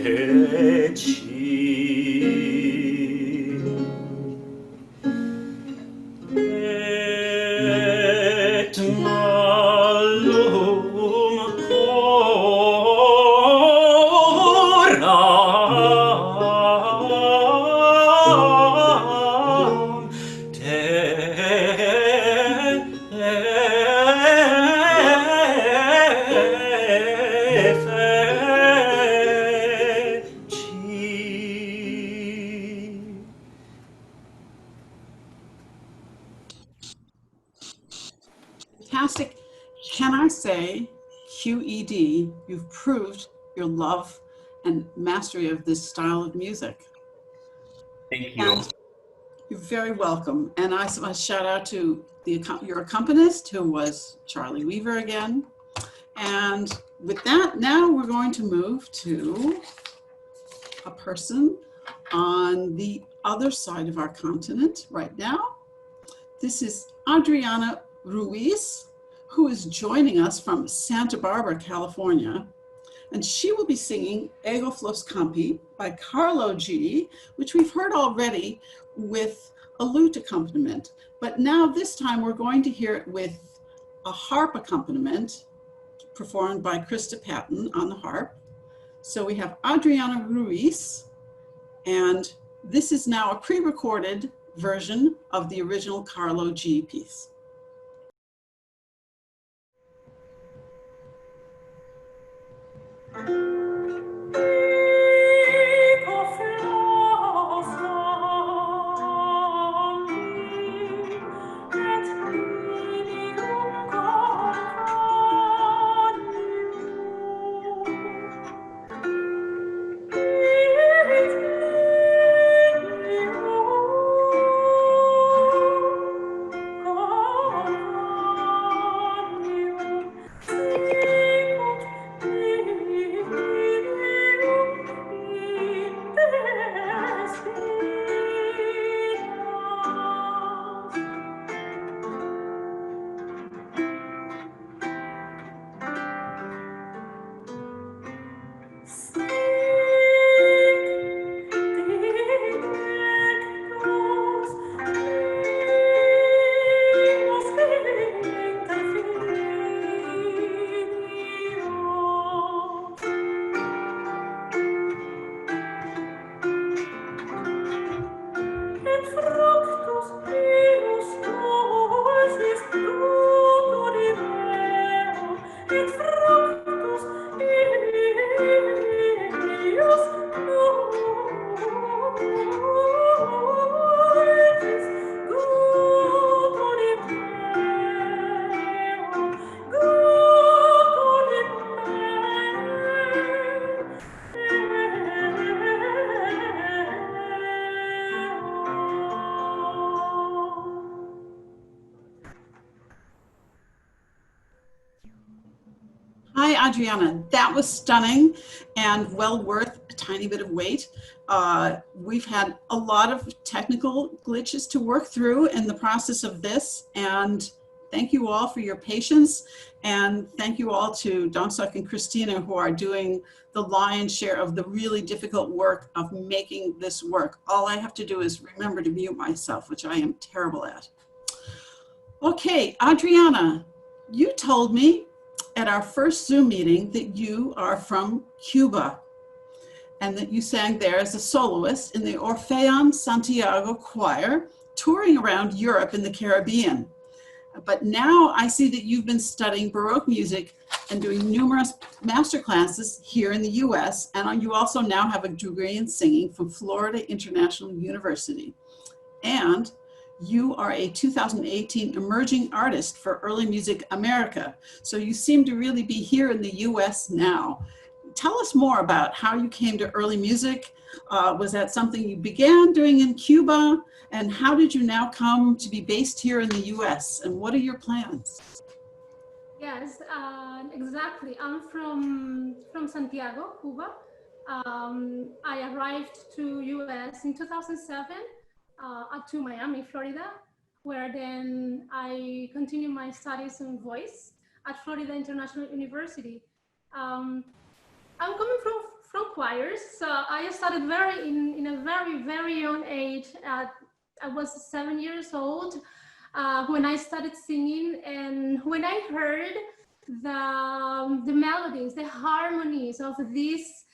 et malum coram te Fantastic. Can I say, QED, you've proved your love and mastery of this style of music. Thank you. And you're very welcome. And I want to shout out to your accompanist, who was Charlie Weaver again. And with that, now we're going to move to a person on the other side of our continent right now. This is Adriana Ruiz, who is joining us from Santa Barbara, California. And she will be singing Ego Flos Campi by Carlo G, which we've heard already with a lute accompaniment. But now this time we're going to hear it with a harp accompaniment performed by Christa Patton on the harp. So we have Adriana Ruiz, and this is now a pre-recorded version of the original Carlo G piece. Hi, Adriana. That was stunning and well worth a tiny bit of wait. We've had a lot of technical glitches to work through in the process of this, and thank you all for your patience, and thank you all to Dongsok and Christina, who are doing the lion's share of the really difficult work of making this work. All I have to do is remember to mute myself, which I am terrible at. Okay, Adriana, you told me at our first Zoom meeting that you are from Cuba and that you sang there as a soloist in the Orfeon Santiago choir, touring around Europe and the Caribbean. But now I see that you've been studying Baroque music and doing numerous master classes here in the US, and you also now have a degree in singing from Florida International University. And you are a 2018 Emerging Artist for Early Music America. So you seem to really be here in the US now. Tell us more about how you came to early music. Was that something you began doing in Cuba? And how did you now come to be based here in the US? And what are your plans? Yes, exactly. I'm from Santiago, Cuba. I arrived to US in 2007 to Miami, Florida, where then I continued my studies in voice at Florida International University. I'm coming choirs. So I started in a very young age. I was 7 years old when I started singing, and when I heard the melodies, the harmonies of this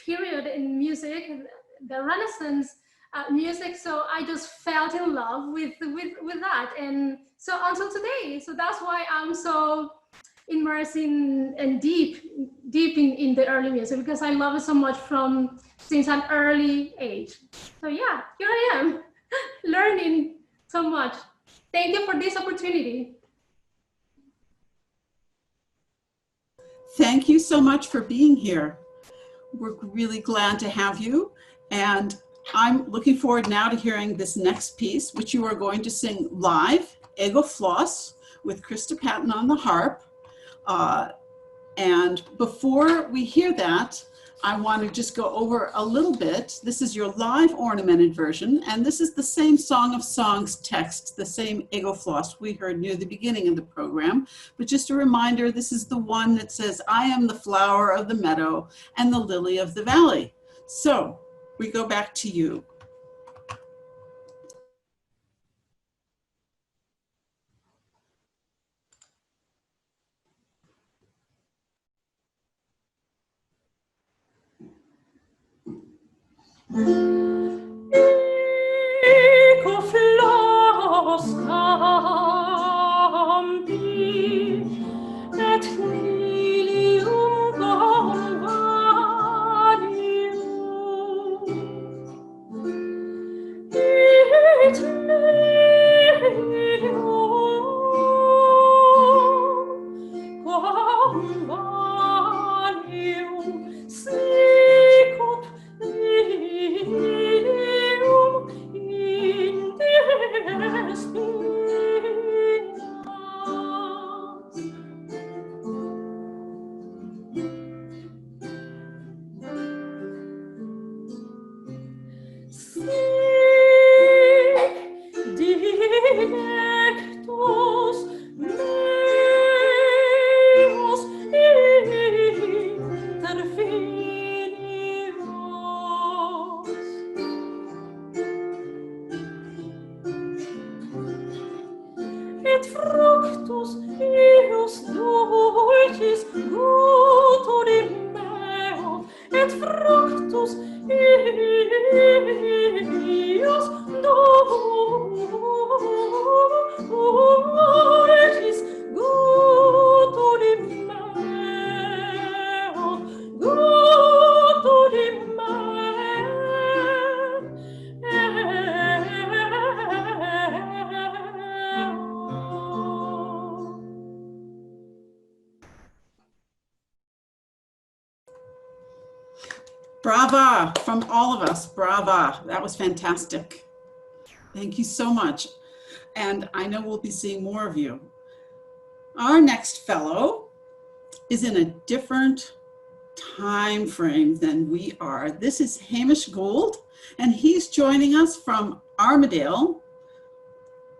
period in music, the Renaissance music, so I just fell in love with that, and so until today. So that's why I'm so immersed in and deep in the early music, because I love it so much since an early age. So yeah, here I am learning so much. Thank you for this opportunity. Thank you so much for being here. We're really glad to have you, and I'm looking forward now to hearing this next piece, which you are going to sing live, Ego Floss, with Christa Patton on the harp. And before we hear that, I want to just go over a little bit. This is your live ornamented version, and this is the same Song of Songs text, the same Ego Floss we heard near the beginning of the program. But just a reminder, this is the one that says, I am the flower of the meadow and the lily of the valley. So we go back to you. Ego floss campi et lilium convalium et lilium convalium sicut lilium in des spinas. Sic dilectus meus inter finios. Et fructus ius dulcis guturi meo, et fructus ius dulcis guturi meo, guturi Brava from all of us, brava. That was fantastic. Thank you so much. And I know we'll be seeing more of you. Our next fellow is in a different time frame than we are. This is Hamish Gould, and he's joining us from Armidale.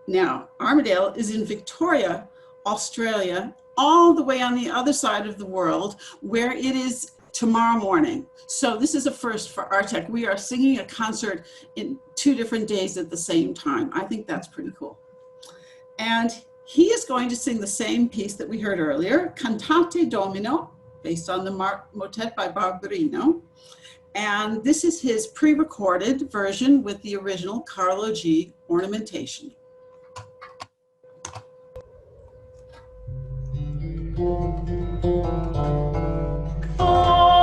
Now, Armidale is in Victoria, Australia, all the way on the other side of the world, where it is tomorrow morning. So this is a first for ARTEK. We are singing a concert in 2 different days at the same time. I think that's pretty cool. And he is going to sing the same piece that we heard earlier, Cantate Domino, based on the motet by Barberino. And this is his pre-recorded version with the original Carlo G ornamentation. Oh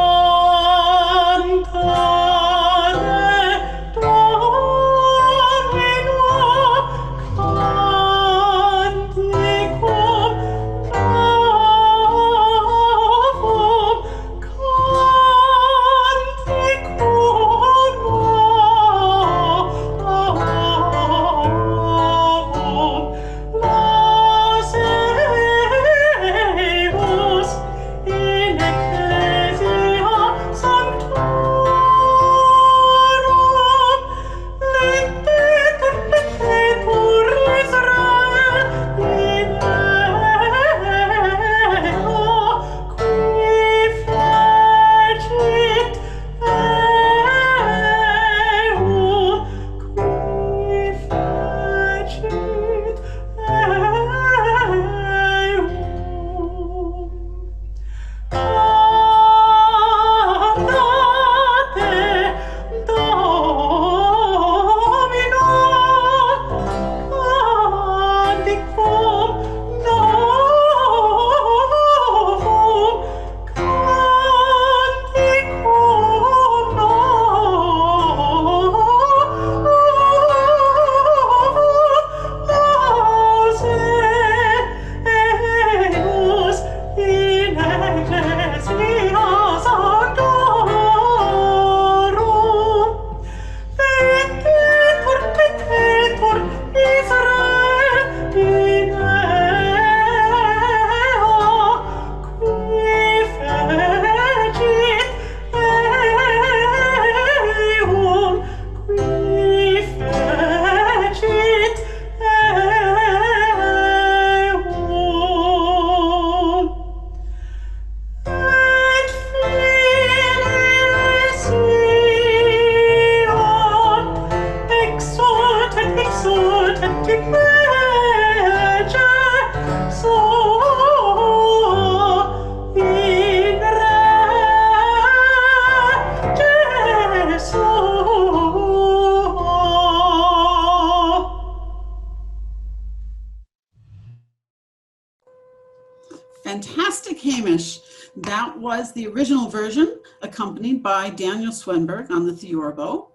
was the original version accompanied by Daniel Swenberg on the theorbo.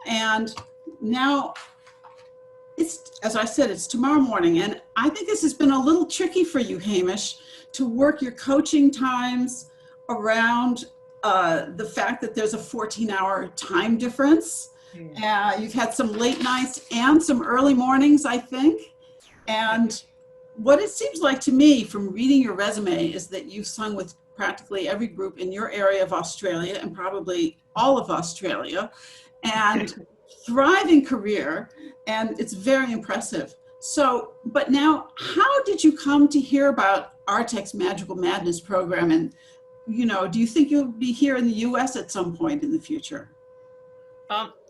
And now it's, as I said, it's tomorrow morning. And I think this has been a little tricky for you, Hamish, to work your coaching times around the fact that there's a 14-hour time difference. You've had some late nights and some early mornings, I think. And what it seems like to me from reading your resume is that you've sung with practically every group in your area of Australia and probably all of Australia, and thriving career, and it's very impressive. So, but now, how did you come to hear about ARTEK's Madrigal Madness program? And, you know, do you think you'll be here in the US at some point in the future?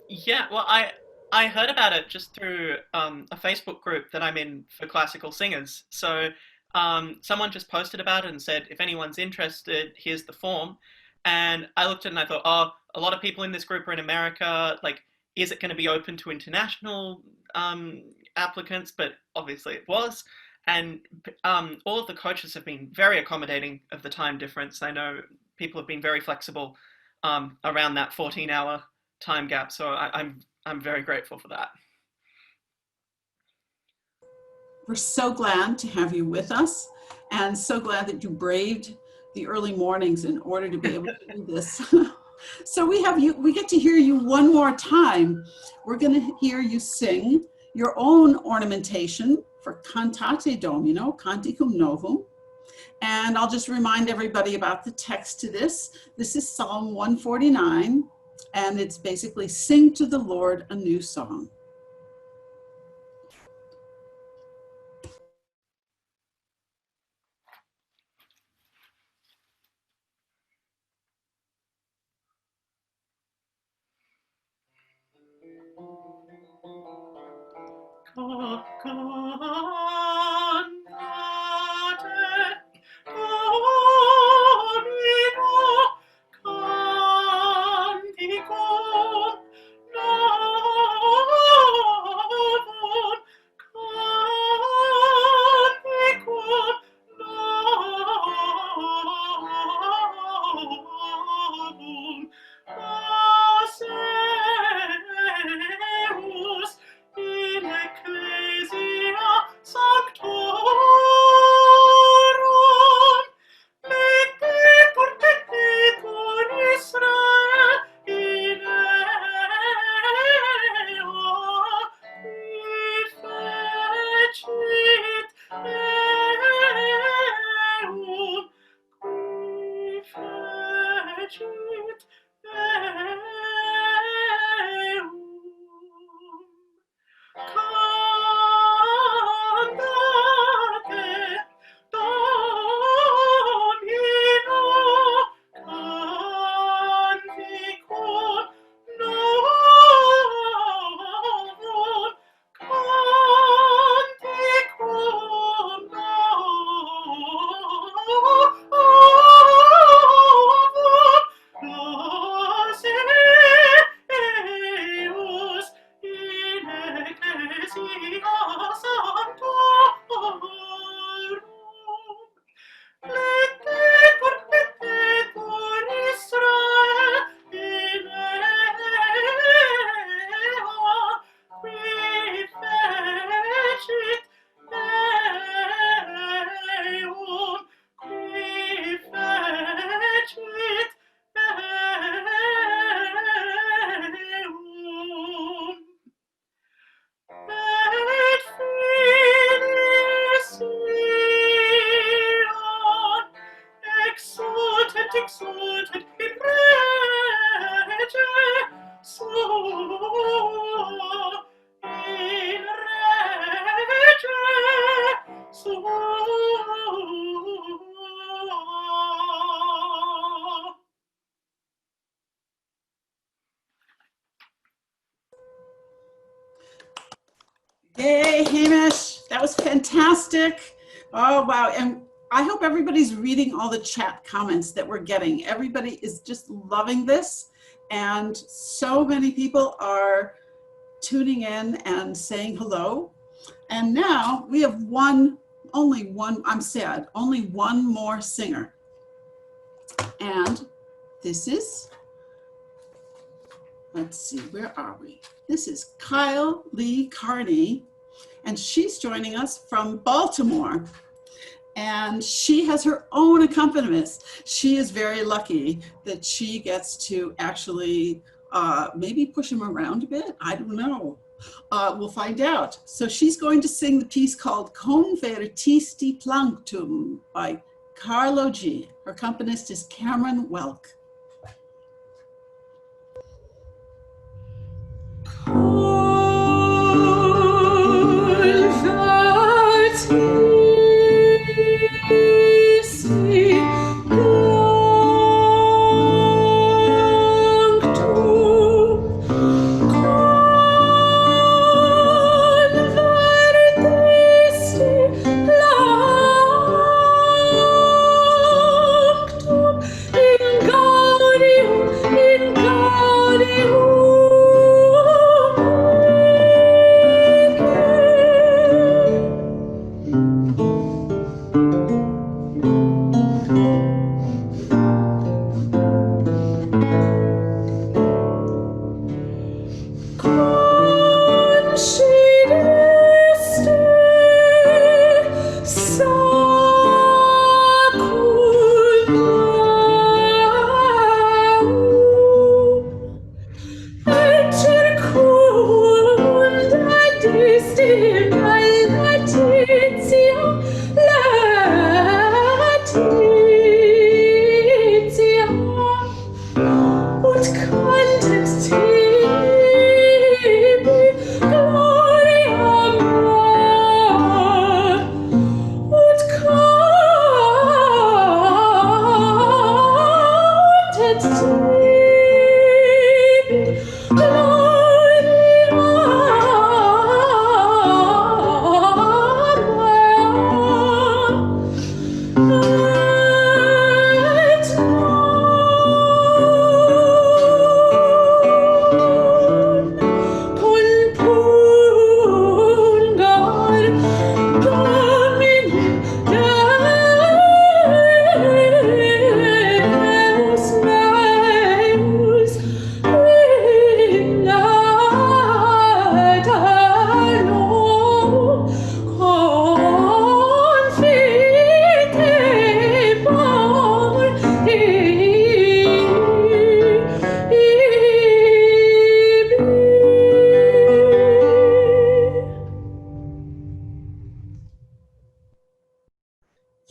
Yeah, well, I heard about it just through a Facebook group that I'm in for classical singers. So someone just posted about it and said, if anyone's interested, here's the form. And I looked at it and I thought, oh, a lot of people in this group are in America. Like, is it going to be open to international applicants? But obviously it was. And all of the coaches have been very accommodating of the time difference. I know people have been very flexible around that 14-hour time gap. So I'm very grateful for that. We're so glad to have you with us, and so glad that you braved the early mornings in order to be able to do this. So we get to hear you one more time. We're going to hear you sing your own ornamentation for Cantate Domino, Canticum Novum. And I'll just remind everybody about the text to this. This is Psalm 149, and it's basically sing to the Lord a new song. Yay, Hamish, that was fantastic. Oh, wow. And I hope everybody's reading all the chat comments that we're getting. Everybody is just loving this. And so many people are tuning in and saying hello. And now we have only one more singer. And this is, let's see, where are we? This is Leigh Carney, and she's joining us from Baltimore. And she has her own accompanist. She is very lucky that she gets to actually maybe push him around a bit. I don't know. We'll find out. So she's going to sing the piece called Convertisti Planctum by Carlo G. Her accompanist is Kameron Welke.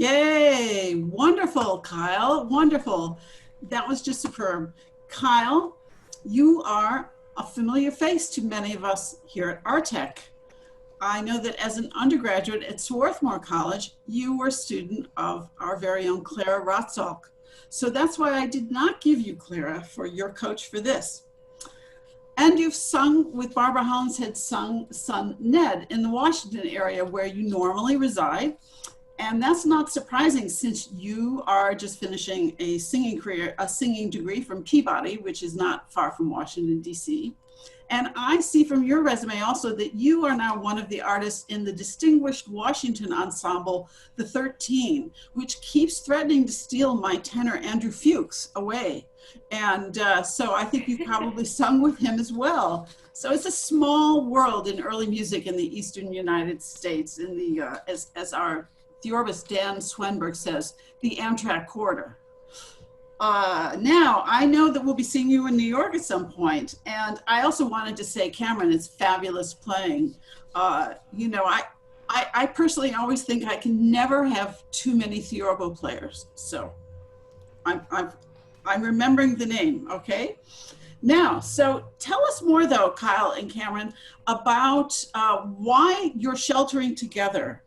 Yay, wonderful, Kyle, wonderful. That was just superb. Kyle, you are a familiar face to many of us here at ARTEK. I know that as an undergraduate at Swarthmore College, you were a student of our very own Clara Rottsolk. So that's why I did not give you Clara for your coach for this. And you've sung with Barbara Hollinshead's son Ned in the Washington area where you normally reside. And that's not surprising since you are just finishing a singing degree from Peabody, which is not far from Washington, D.C. And I see from your resume also that you are now one of the artists in the distinguished Washington ensemble, the 13, which keeps threatening to steal my tenor Andrew Fuchs away. And so I think you've probably sung with him as well. So it's a small world in early music in the Eastern United States, in the as our theorbist Dan Swenberg says, the Amtrak corridor. Now, I know that we'll be seeing you in New York at some point, and I also wanted to say, Kameron, it's fabulous playing. You know, I personally always think I can never have too many theorbo players, so I'm remembering the name, okay? Now, so tell us more though, Kyle and Kameron, about why you're sheltering together,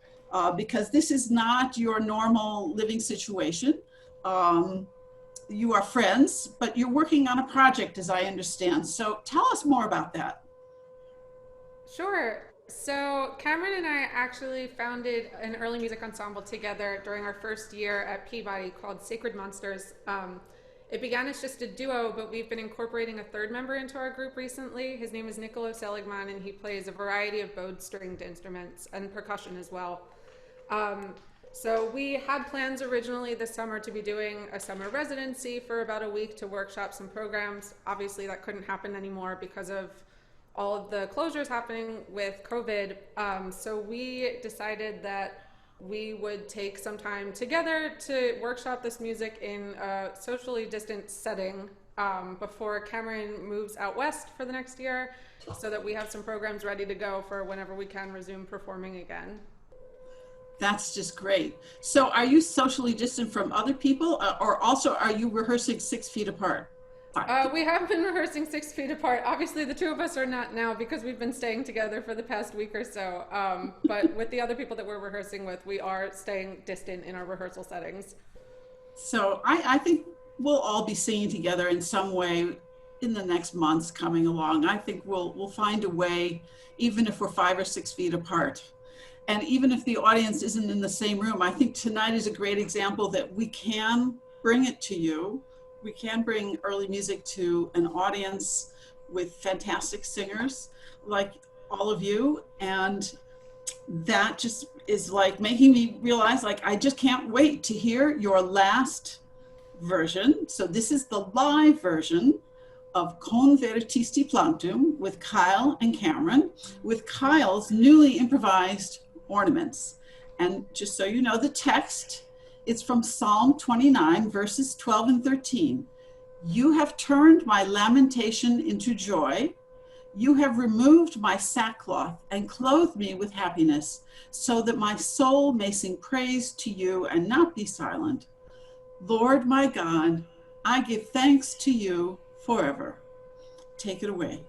because this is not your normal living situation. You are friends, but you're working on a project, as I understand. So tell us more about that. Sure. So Kameron and I actually founded an early music ensemble together during our first year at Peabody called Sacred Monsters. It began as just a duo, but we've been incorporating a third member into our group recently. His name is Niccolo Seligman, and he plays a variety of bowed stringed instruments and percussion as well. So we had plans originally this summer to be doing a summer residency for about a week to workshop some programs. Obviously that couldn't happen anymore because of all of the closures happening with COVID. So we decided that we would take some time together to workshop this music in a socially distant setting before Kameron moves out west for the next year, so that we have some programs ready to go for whenever we can resume performing again. That's just great. So are you socially distant from other people, or also are you rehearsing 6 feet apart? We have been rehearsing 6 feet apart. Obviously the two of us are not now because we've been staying together for the past week or so. But with the other people that we're rehearsing with, we are staying distant in our rehearsal settings. So I think we'll all be singing together in some way in the next months coming along. I think we'll find a way, even if we're 5 or 6 feet apart. And even if the audience isn't in the same room, I think tonight is a great example that we can bring it to you. We can bring early music to an audience with fantastic singers like all of you. And that just is like making me realize, like, I just can't wait to hear your last version. So this is the live version of Con Vertisti Planctum with Kyle and Kameron, with Kyle's newly improvised Ornaments. And just so you know, the text, it's from Psalm 29, verses 12 and 13. You have turned my lamentation into joy. You have removed my sackcloth and clothed me with happiness, so that my soul may sing praise to you and not be silent. Lord my God, I give thanks to you forever. Take it away.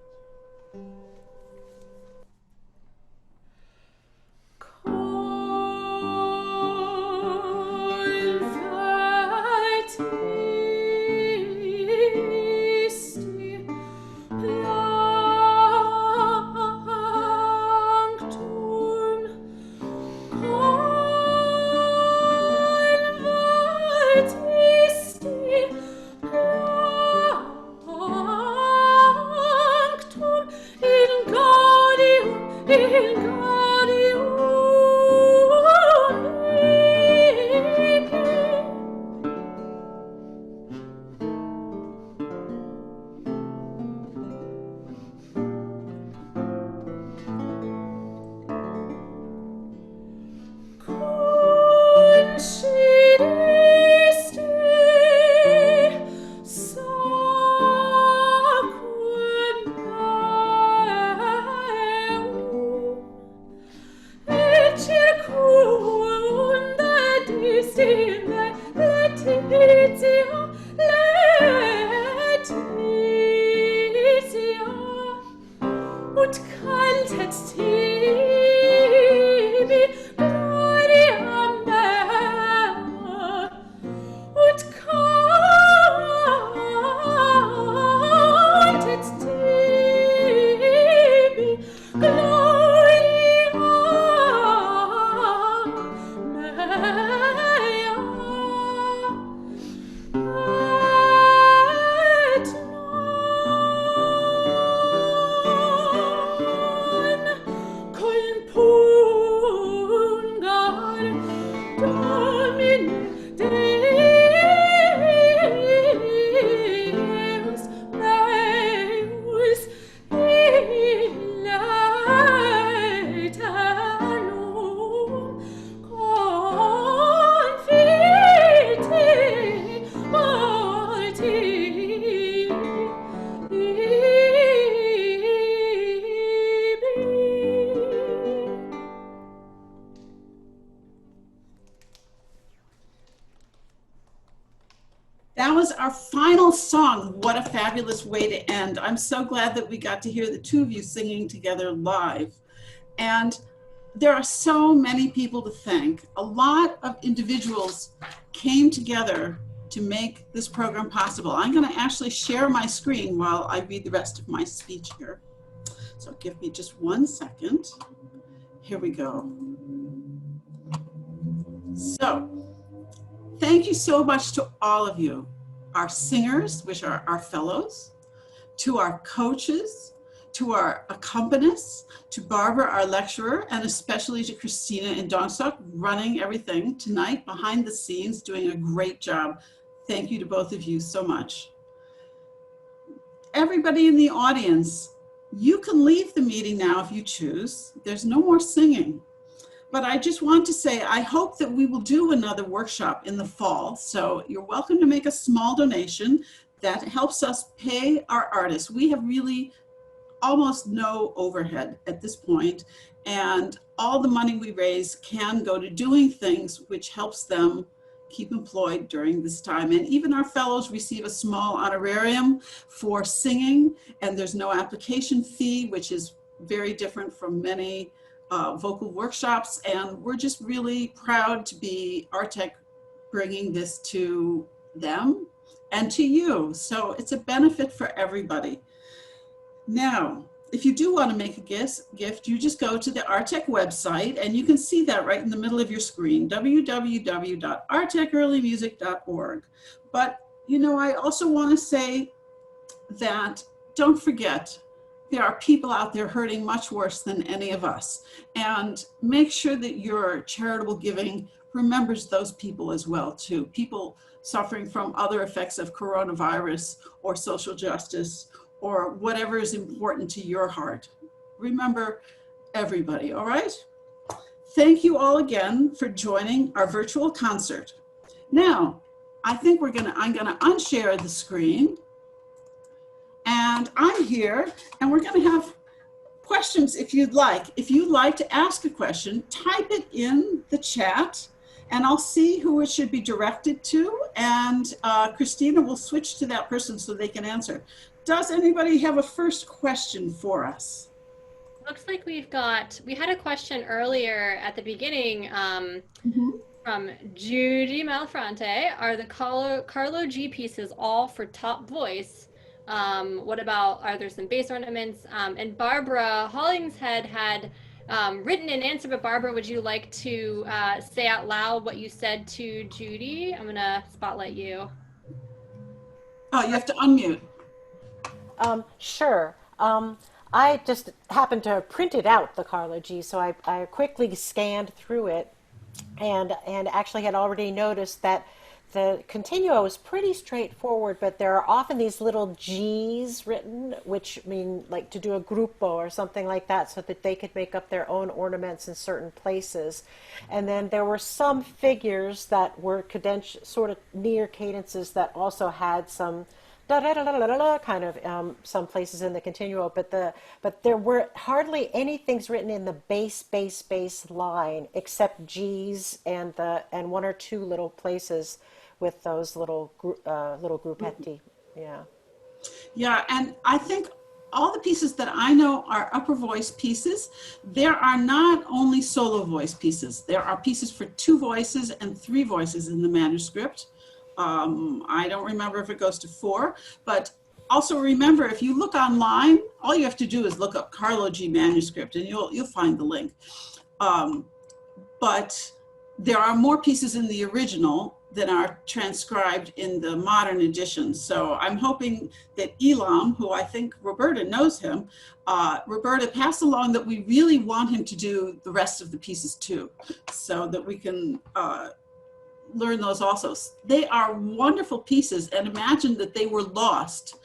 That was our final song. What a fabulous way to end. I'm so glad that we got to hear the two of you singing together live. And there are so many people to thank. A lot of individuals came together to make this program possible. I'm going to actually share my screen while I read the rest of my speech here. So give me just 1 second. Here we go. So, thank you so much to all of you, our singers, which are our fellows, to our coaches, to our accompanists, to Barbara, our lecturer, and especially to Christina and Dongsok, running everything tonight behind the scenes, doing a great job. Thank you to both of you so much. Everybody in the audience, you can leave the meeting now if you choose. There's no more singing. But I just want to say, I hope that we will do another workshop in the fall. So you're welcome to make a small donation that helps us pay our artists. We have really almost no overhead at this point, and all the money we raise can go to doing things which helps them keep employed during this time. And even our fellows receive a small honorarium for singing, and there's no application fee, which is very different from many vocal workshops. And we're just really proud to be ARTEK bringing this to them and to you. So it's a benefit for everybody. Now, if you do want to make a gift, you just go to the ARTEK website, and you can see that right in the middle of your screen, www.artekearlymusic.org. But, you know, I also want to say that don't forget, there are people out there hurting much worse than any of us. And make sure that your charitable giving remembers those people as well, too. People suffering from other effects of coronavirus or social justice or whatever is important to your heart. Remember everybody, all right? Thank you all again for joining our virtual concert. Now, I think I'm gonna unshare the screen, and I'm here, and we're gonna have questions if you'd like. If you'd like to ask a question, type it in the chat, and I'll see who it should be directed to, and Christina will switch to that person so they can answer. Does anybody have a first question for us? Looks like we had a question earlier at the beginning from Judy Malfronte. Are the Carlo G pieces all for top voice? What about, are there some bass ornaments? And Barbara Hollinshead had written an answer, but Barbara, would you like to say out loud what you said to Judy? I'm gonna spotlight you. Oh, you have to unmute. Sure. I just happened to have printed out the Carlo G, so I quickly scanned through it and actually had already noticed that the continuo is pretty straightforward, but there are often these little G's written, which mean like to do a gruppo or something like that, so that they could make up their own ornaments in certain places. And then there were some figures that were sort of near cadences that also had some kind of some places in the continuo, but there were hardly anything's written in the bass line except G's and one or two little places with those little gruppetti. Yeah, and I think all the pieces that I know are upper voice pieces. There are not only solo voice pieces. There are pieces for 2 voices and 3 voices in the manuscript. I don't remember if it goes to 4, but also remember, if you look online, all you have to do is look up Carlo G manuscript and you'll find the link. But there are more pieces in the original than are transcribed in the modern edition. So I'm hoping that Elam, who I think Roberta knows him, Roberta passed along that we really want him to do the rest of the pieces too, so that we can learn those also. They are wonderful pieces, and imagine that they were lost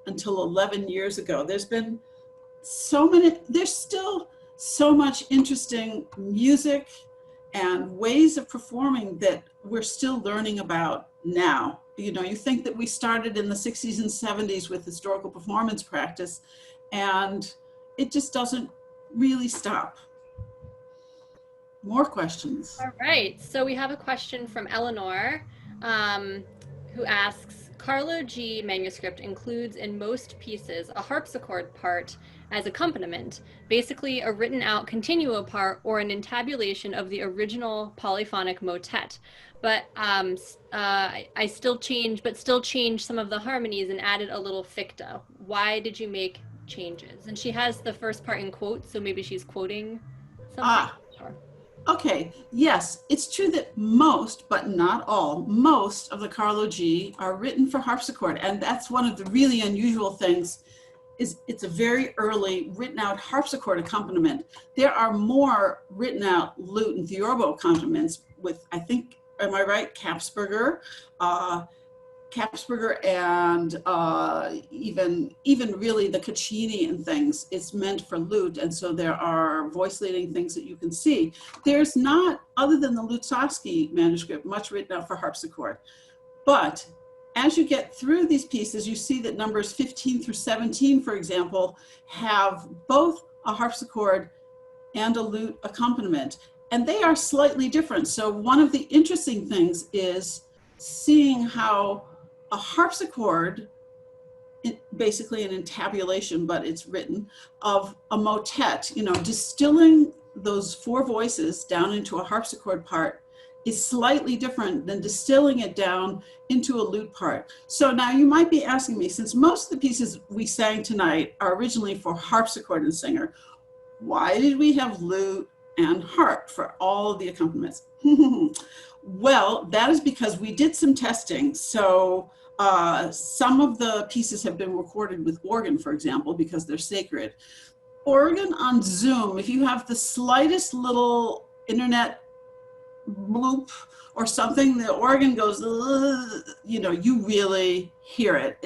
until 11 years ago. There's been so many, there's still so much interesting music and ways of performing that we're still learning about now. You know, you think that we started in the 60s and 70s with historical performance practice, and it just doesn't really stop. More questions. All right, so we have a question from Eleanor, who asks, Carlo G manuscript includes in most pieces a harpsichord part as accompaniment, basically a written out continuo part or an entabulation of the original polyphonic motet. But I still changed some of the harmonies and added a little ficta. Why did you make changes? And she has the first part in quotes, so maybe she's quoting something. Sure. Okay, yes, it's true that most, but not all, most of the Carlo G are written for harpsichord, and that's one of the really unusual things it's a very early written out harpsichord accompaniment. There are more written out lute and theorbo accompaniments with, I think, am I right, Kapsberger and even really the Caccini and things. It's meant for lute, and so there are voice leading things that you can see. There's not, other than the Lutsovsky manuscript, much written out for harpsichord. But as you get through these pieces, you see that numbers 15 through 17, for example, have both a harpsichord and a lute accompaniment, and they are slightly different. So one of the interesting things is seeing how a harpsichord, basically an entabulation, but it's written, of a motet, you know, distilling those four voices down into a harpsichord part is slightly different than distilling it down into a lute part. So now you might be asking me, since most of the pieces we sang tonight are originally for harpsichord and singer, why did we have lute and harp for all of the accompaniments? Well, that is because we did some testing. So some of the pieces have been recorded with organ, for example, because they're sacred. Organ on Zoom, if you have the slightest little internet bloop or something, the organ goes, you know, you really hear it.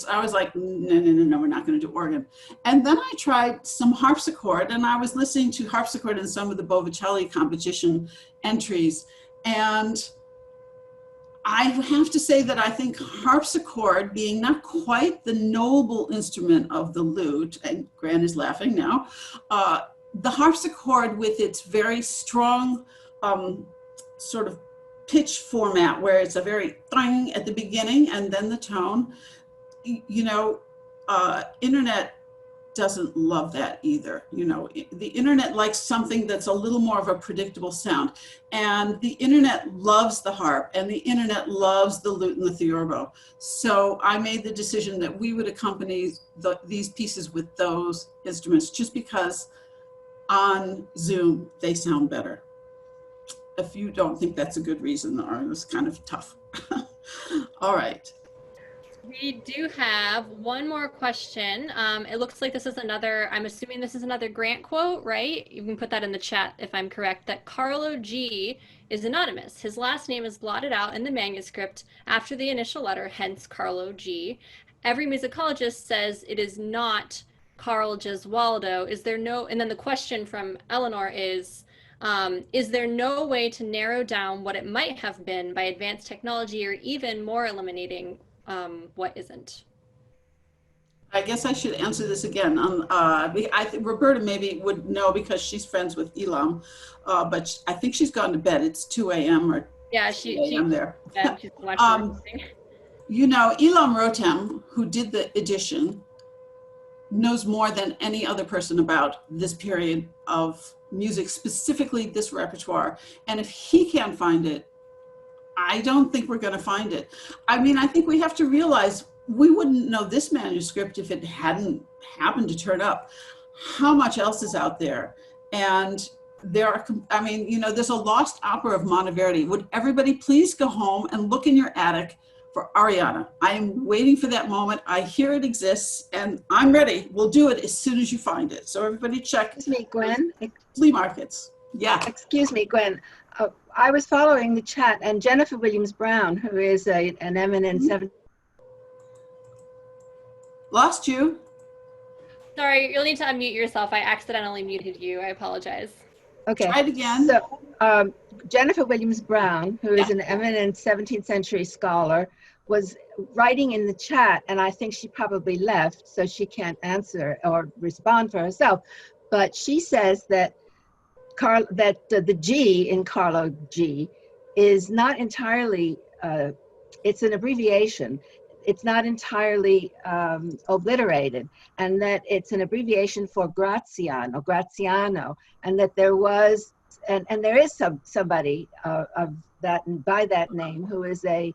I was like, no, we're not going to do organ. And then I tried some harpsichord, and I was listening to harpsichord in some of the Bovicelli competition entries. And I have to say that I think harpsichord, being not quite the noble instrument of the lute, and Gran is laughing now, the harpsichord with its very strong sort of pitch format, where it's a very thing at the beginning and then the tone, you know, internet doesn't love that either. You know, the internet likes something that's a little more of a predictable sound, and the internet loves the harp, and the internet loves the lute and the theorbo. So I made the decision that we would accompany these pieces with those instruments, just because on Zoom they sound better. If you don't think that's a good reason, or it's kind of tough. All right. We do have one more question. It looks like this is another, I'm assuming this is another Grant quote, right? You can put that in the chat if I'm correct, that Carlo G is anonymous. His last name is blotted out in the manuscript after the initial letter, hence Carlo G. Every musicologist says it is not Carl Gesualdo. Is there no, and then the question from Eleanor is there no way to narrow down what it might have been by advanced technology, or even more eliminating what isn't? I guess I should answer this again. I think Roberta maybe would know because she's friends with Elam, but I think she's gone to bed. It's 2 a.m. or yeah, 2 a.m. there. Yeah, she's watching you know, Elam Rotem, who did the edition, knows more than any other person about this period of music, specifically this repertoire. And if he can't find it, I don't think we're going to find it. I mean, I think we have to realize we wouldn't know this manuscript if it hadn't happened to turn up. How much else is out there? And there are, I mean, you know, there's a lost opera of Monteverdi. Would everybody please go home and look in your attic for Ariana? I am waiting for that moment. I hear it exists, and I'm ready. We'll do it as soon as you find it. So everybody check. Excuse me, Gwen. Flea markets. Yeah. Excuse me, Gwen. I was following the chat, and Jennifer Williams Brown, who is an eminent Lost you. Sorry, you'll need to unmute yourself. I accidentally muted you. I apologize. Okay. Try it again. So Jennifer Williams Brown, who is an eminent 17th century scholar, was writing in the chat, and I think she probably left, so she can't answer or respond for herself. But she says that the G in Carlo G is not entirely, it's an abbreviation. It's not entirely obliterated, and that it's an abbreviation for Graziano, and that there was, and there is somebody of that, by that name, who is a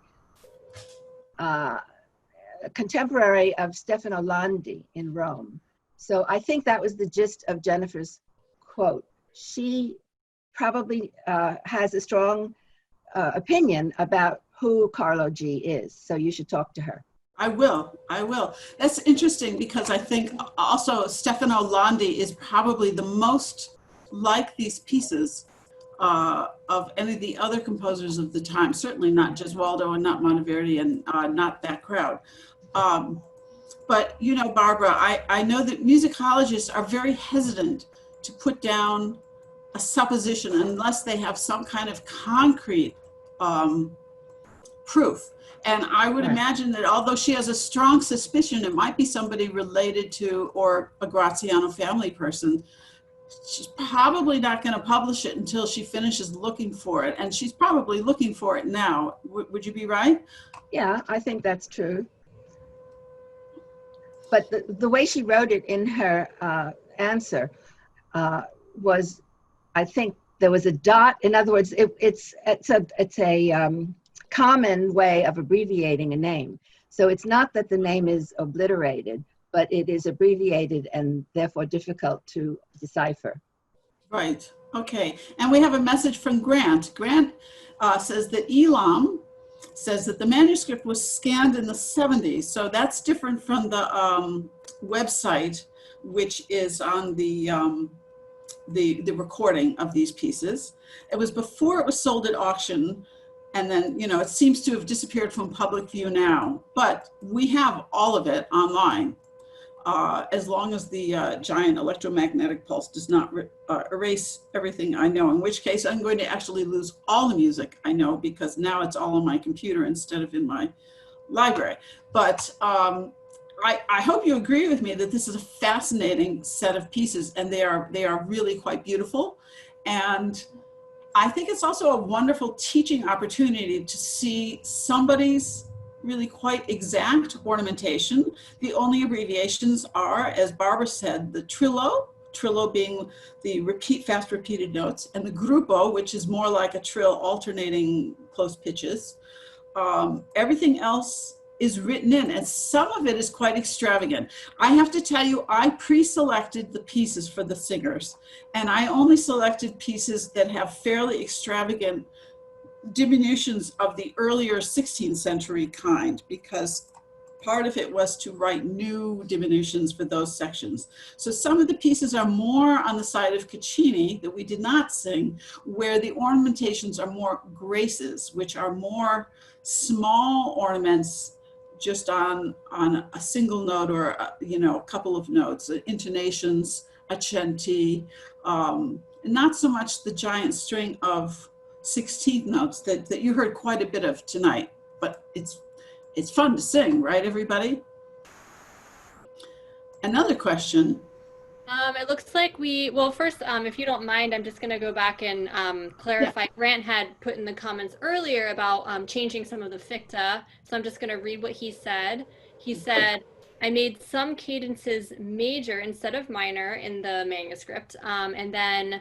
contemporary of Stefano Landi in Rome. So I think that was the gist of Jennifer's quote. She probably has a strong opinion about who Carlo G is, so you should talk to her. I will. That's interesting because I think also Stefano Landi is probably the most like these pieces of any of the other composers of the time. Certainly not Gesualdo and not Monteverdi and not that crowd. But you know, Barbara, I know that musicologists are very hesitant to put down a supposition unless they have some kind of concrete proof. And I would imagine that although she has a strong suspicion it might be somebody related to or a Graziano family person, she's probably not going to publish it until she finishes looking for it. And she's probably looking for it now. Would you be right? Yeah, I think that's true. But the way she wrote it in her answer was, I think there was a dot. In other words, it's a common way of abbreviating a name. So it's not that the name is obliterated, but it is abbreviated and therefore difficult to decipher. Right. Okay. And we have a message from Grant. Grant says that Elam says that the manuscript was scanned in the 70s. So that's different from the website, which is on the recording of these pieces. It was before it was sold at auction. And then, you know, it seems to have disappeared from public view now, but we have all of it online. As long as the giant electromagnetic pulse does not erase everything I know, in which case I'm going to actually lose all the music I know because now it's all on my computer instead of in my library. But I hope you agree with me that this is a fascinating set of pieces and they are really quite beautiful. And I think it's also a wonderful teaching opportunity to see somebody's really quite exact ornamentation. The only abbreviations are, as Barbara said, the trillo being the fast repeated notes, and the gruppo, which is more like a trill alternating close pitches. Everything else is written in, and some of it is quite extravagant. I have to tell you, I pre-selected the pieces for the singers, and I only selected pieces that have fairly extravagant diminutions of the earlier 16th century kind, because part of it was to write new diminutions for those sections. So some of the pieces are more on the side of Caccini that we did not sing, where the ornamentations are more graces, which are more small ornaments just on a single note or a couple of notes, intonations, accenti, not so much the giant string of 16th notes that you heard quite a bit of tonight, but it's fun to sing, right, everybody? Another question. It looks like first, if you don't mind, I'm just going to go back and clarify. Yeah. Grant had put in the comments earlier about changing some of the ficta. So I'm just going to read what he said. He said, I made some cadences major instead of minor in the manuscript. And then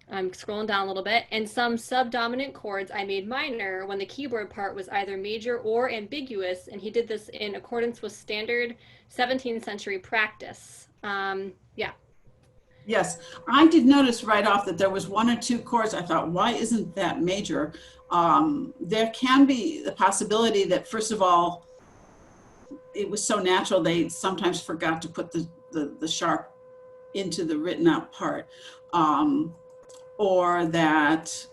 I'm scrolling down a little bit. And some subdominant chords I made minor when the keyboard part was either major or ambiguous. And he did this in accordance with standard 17th century practice. Yeah. Yes, I did notice right off that there was one or two chords. I thought, why isn't that major? There can be the possibility that, first of all, it was so natural they sometimes forgot to put the sharp into the written out part. Or that,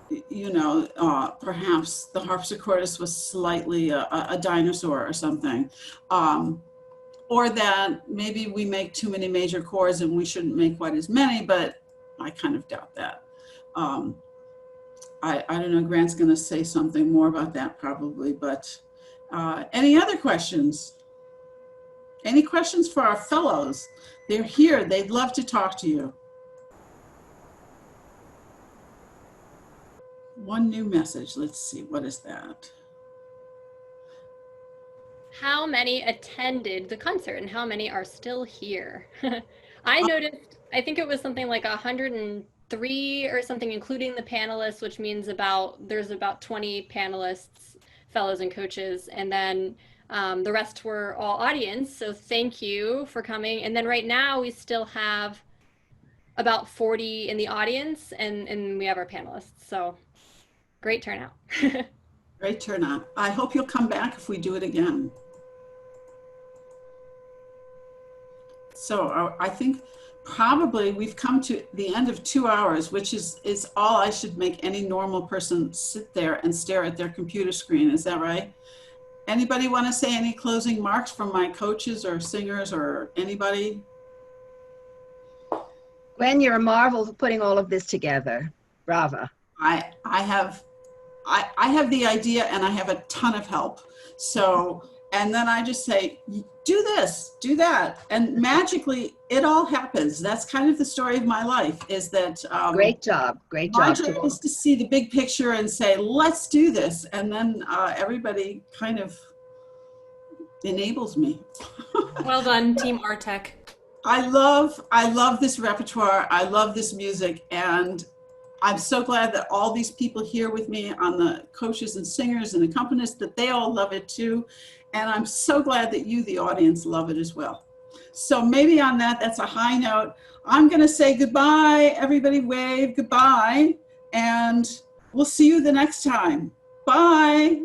perhaps the harpsichordist was slightly a dinosaur or something. Or that maybe we make too many major chords and we shouldn't make quite as many, but I kind of doubt that. I don't know, Grant's gonna say something more about that probably, but any other questions? Any questions for our fellows? They're here, they'd love to talk to you. One new message, let's see, what is that? How many attended the concert and how many are still here? I noticed, I think it was something like 103 or something, including the panelists, which means there's about 20 panelists, fellows and coaches. And then the rest were all audience. So thank you for coming. And then right now we still have about 40 in the audience and we have our panelists. So great turnout. Great turnout. I hope you'll come back if we do it again. So I think probably we've come to the end of 2 hours, which is all I should make any normal person sit there and stare at their computer screen. Is that right? Anybody want to say any closing marks from my coaches or singers or anybody? Gwen, you're a marvel for putting all of this together. Brava. I have the idea and I have a ton of help. So, and then I just say, do this, do that. And magically it all happens. That's kind of the story of my life, is that great job. My job is to see the big picture and say, let's do this. And then everybody kind of enables me. Well done, Team ARTEK. I love this repertoire. I love this music. And I'm so glad that all these people here with me on the coaches and singers and accompanists, that they all love it too. And I'm so glad that you, the audience, love it as well. So maybe on that's a high note. I'm going to say goodbye. Everybody wave goodbye. And we'll see you the next time. Bye.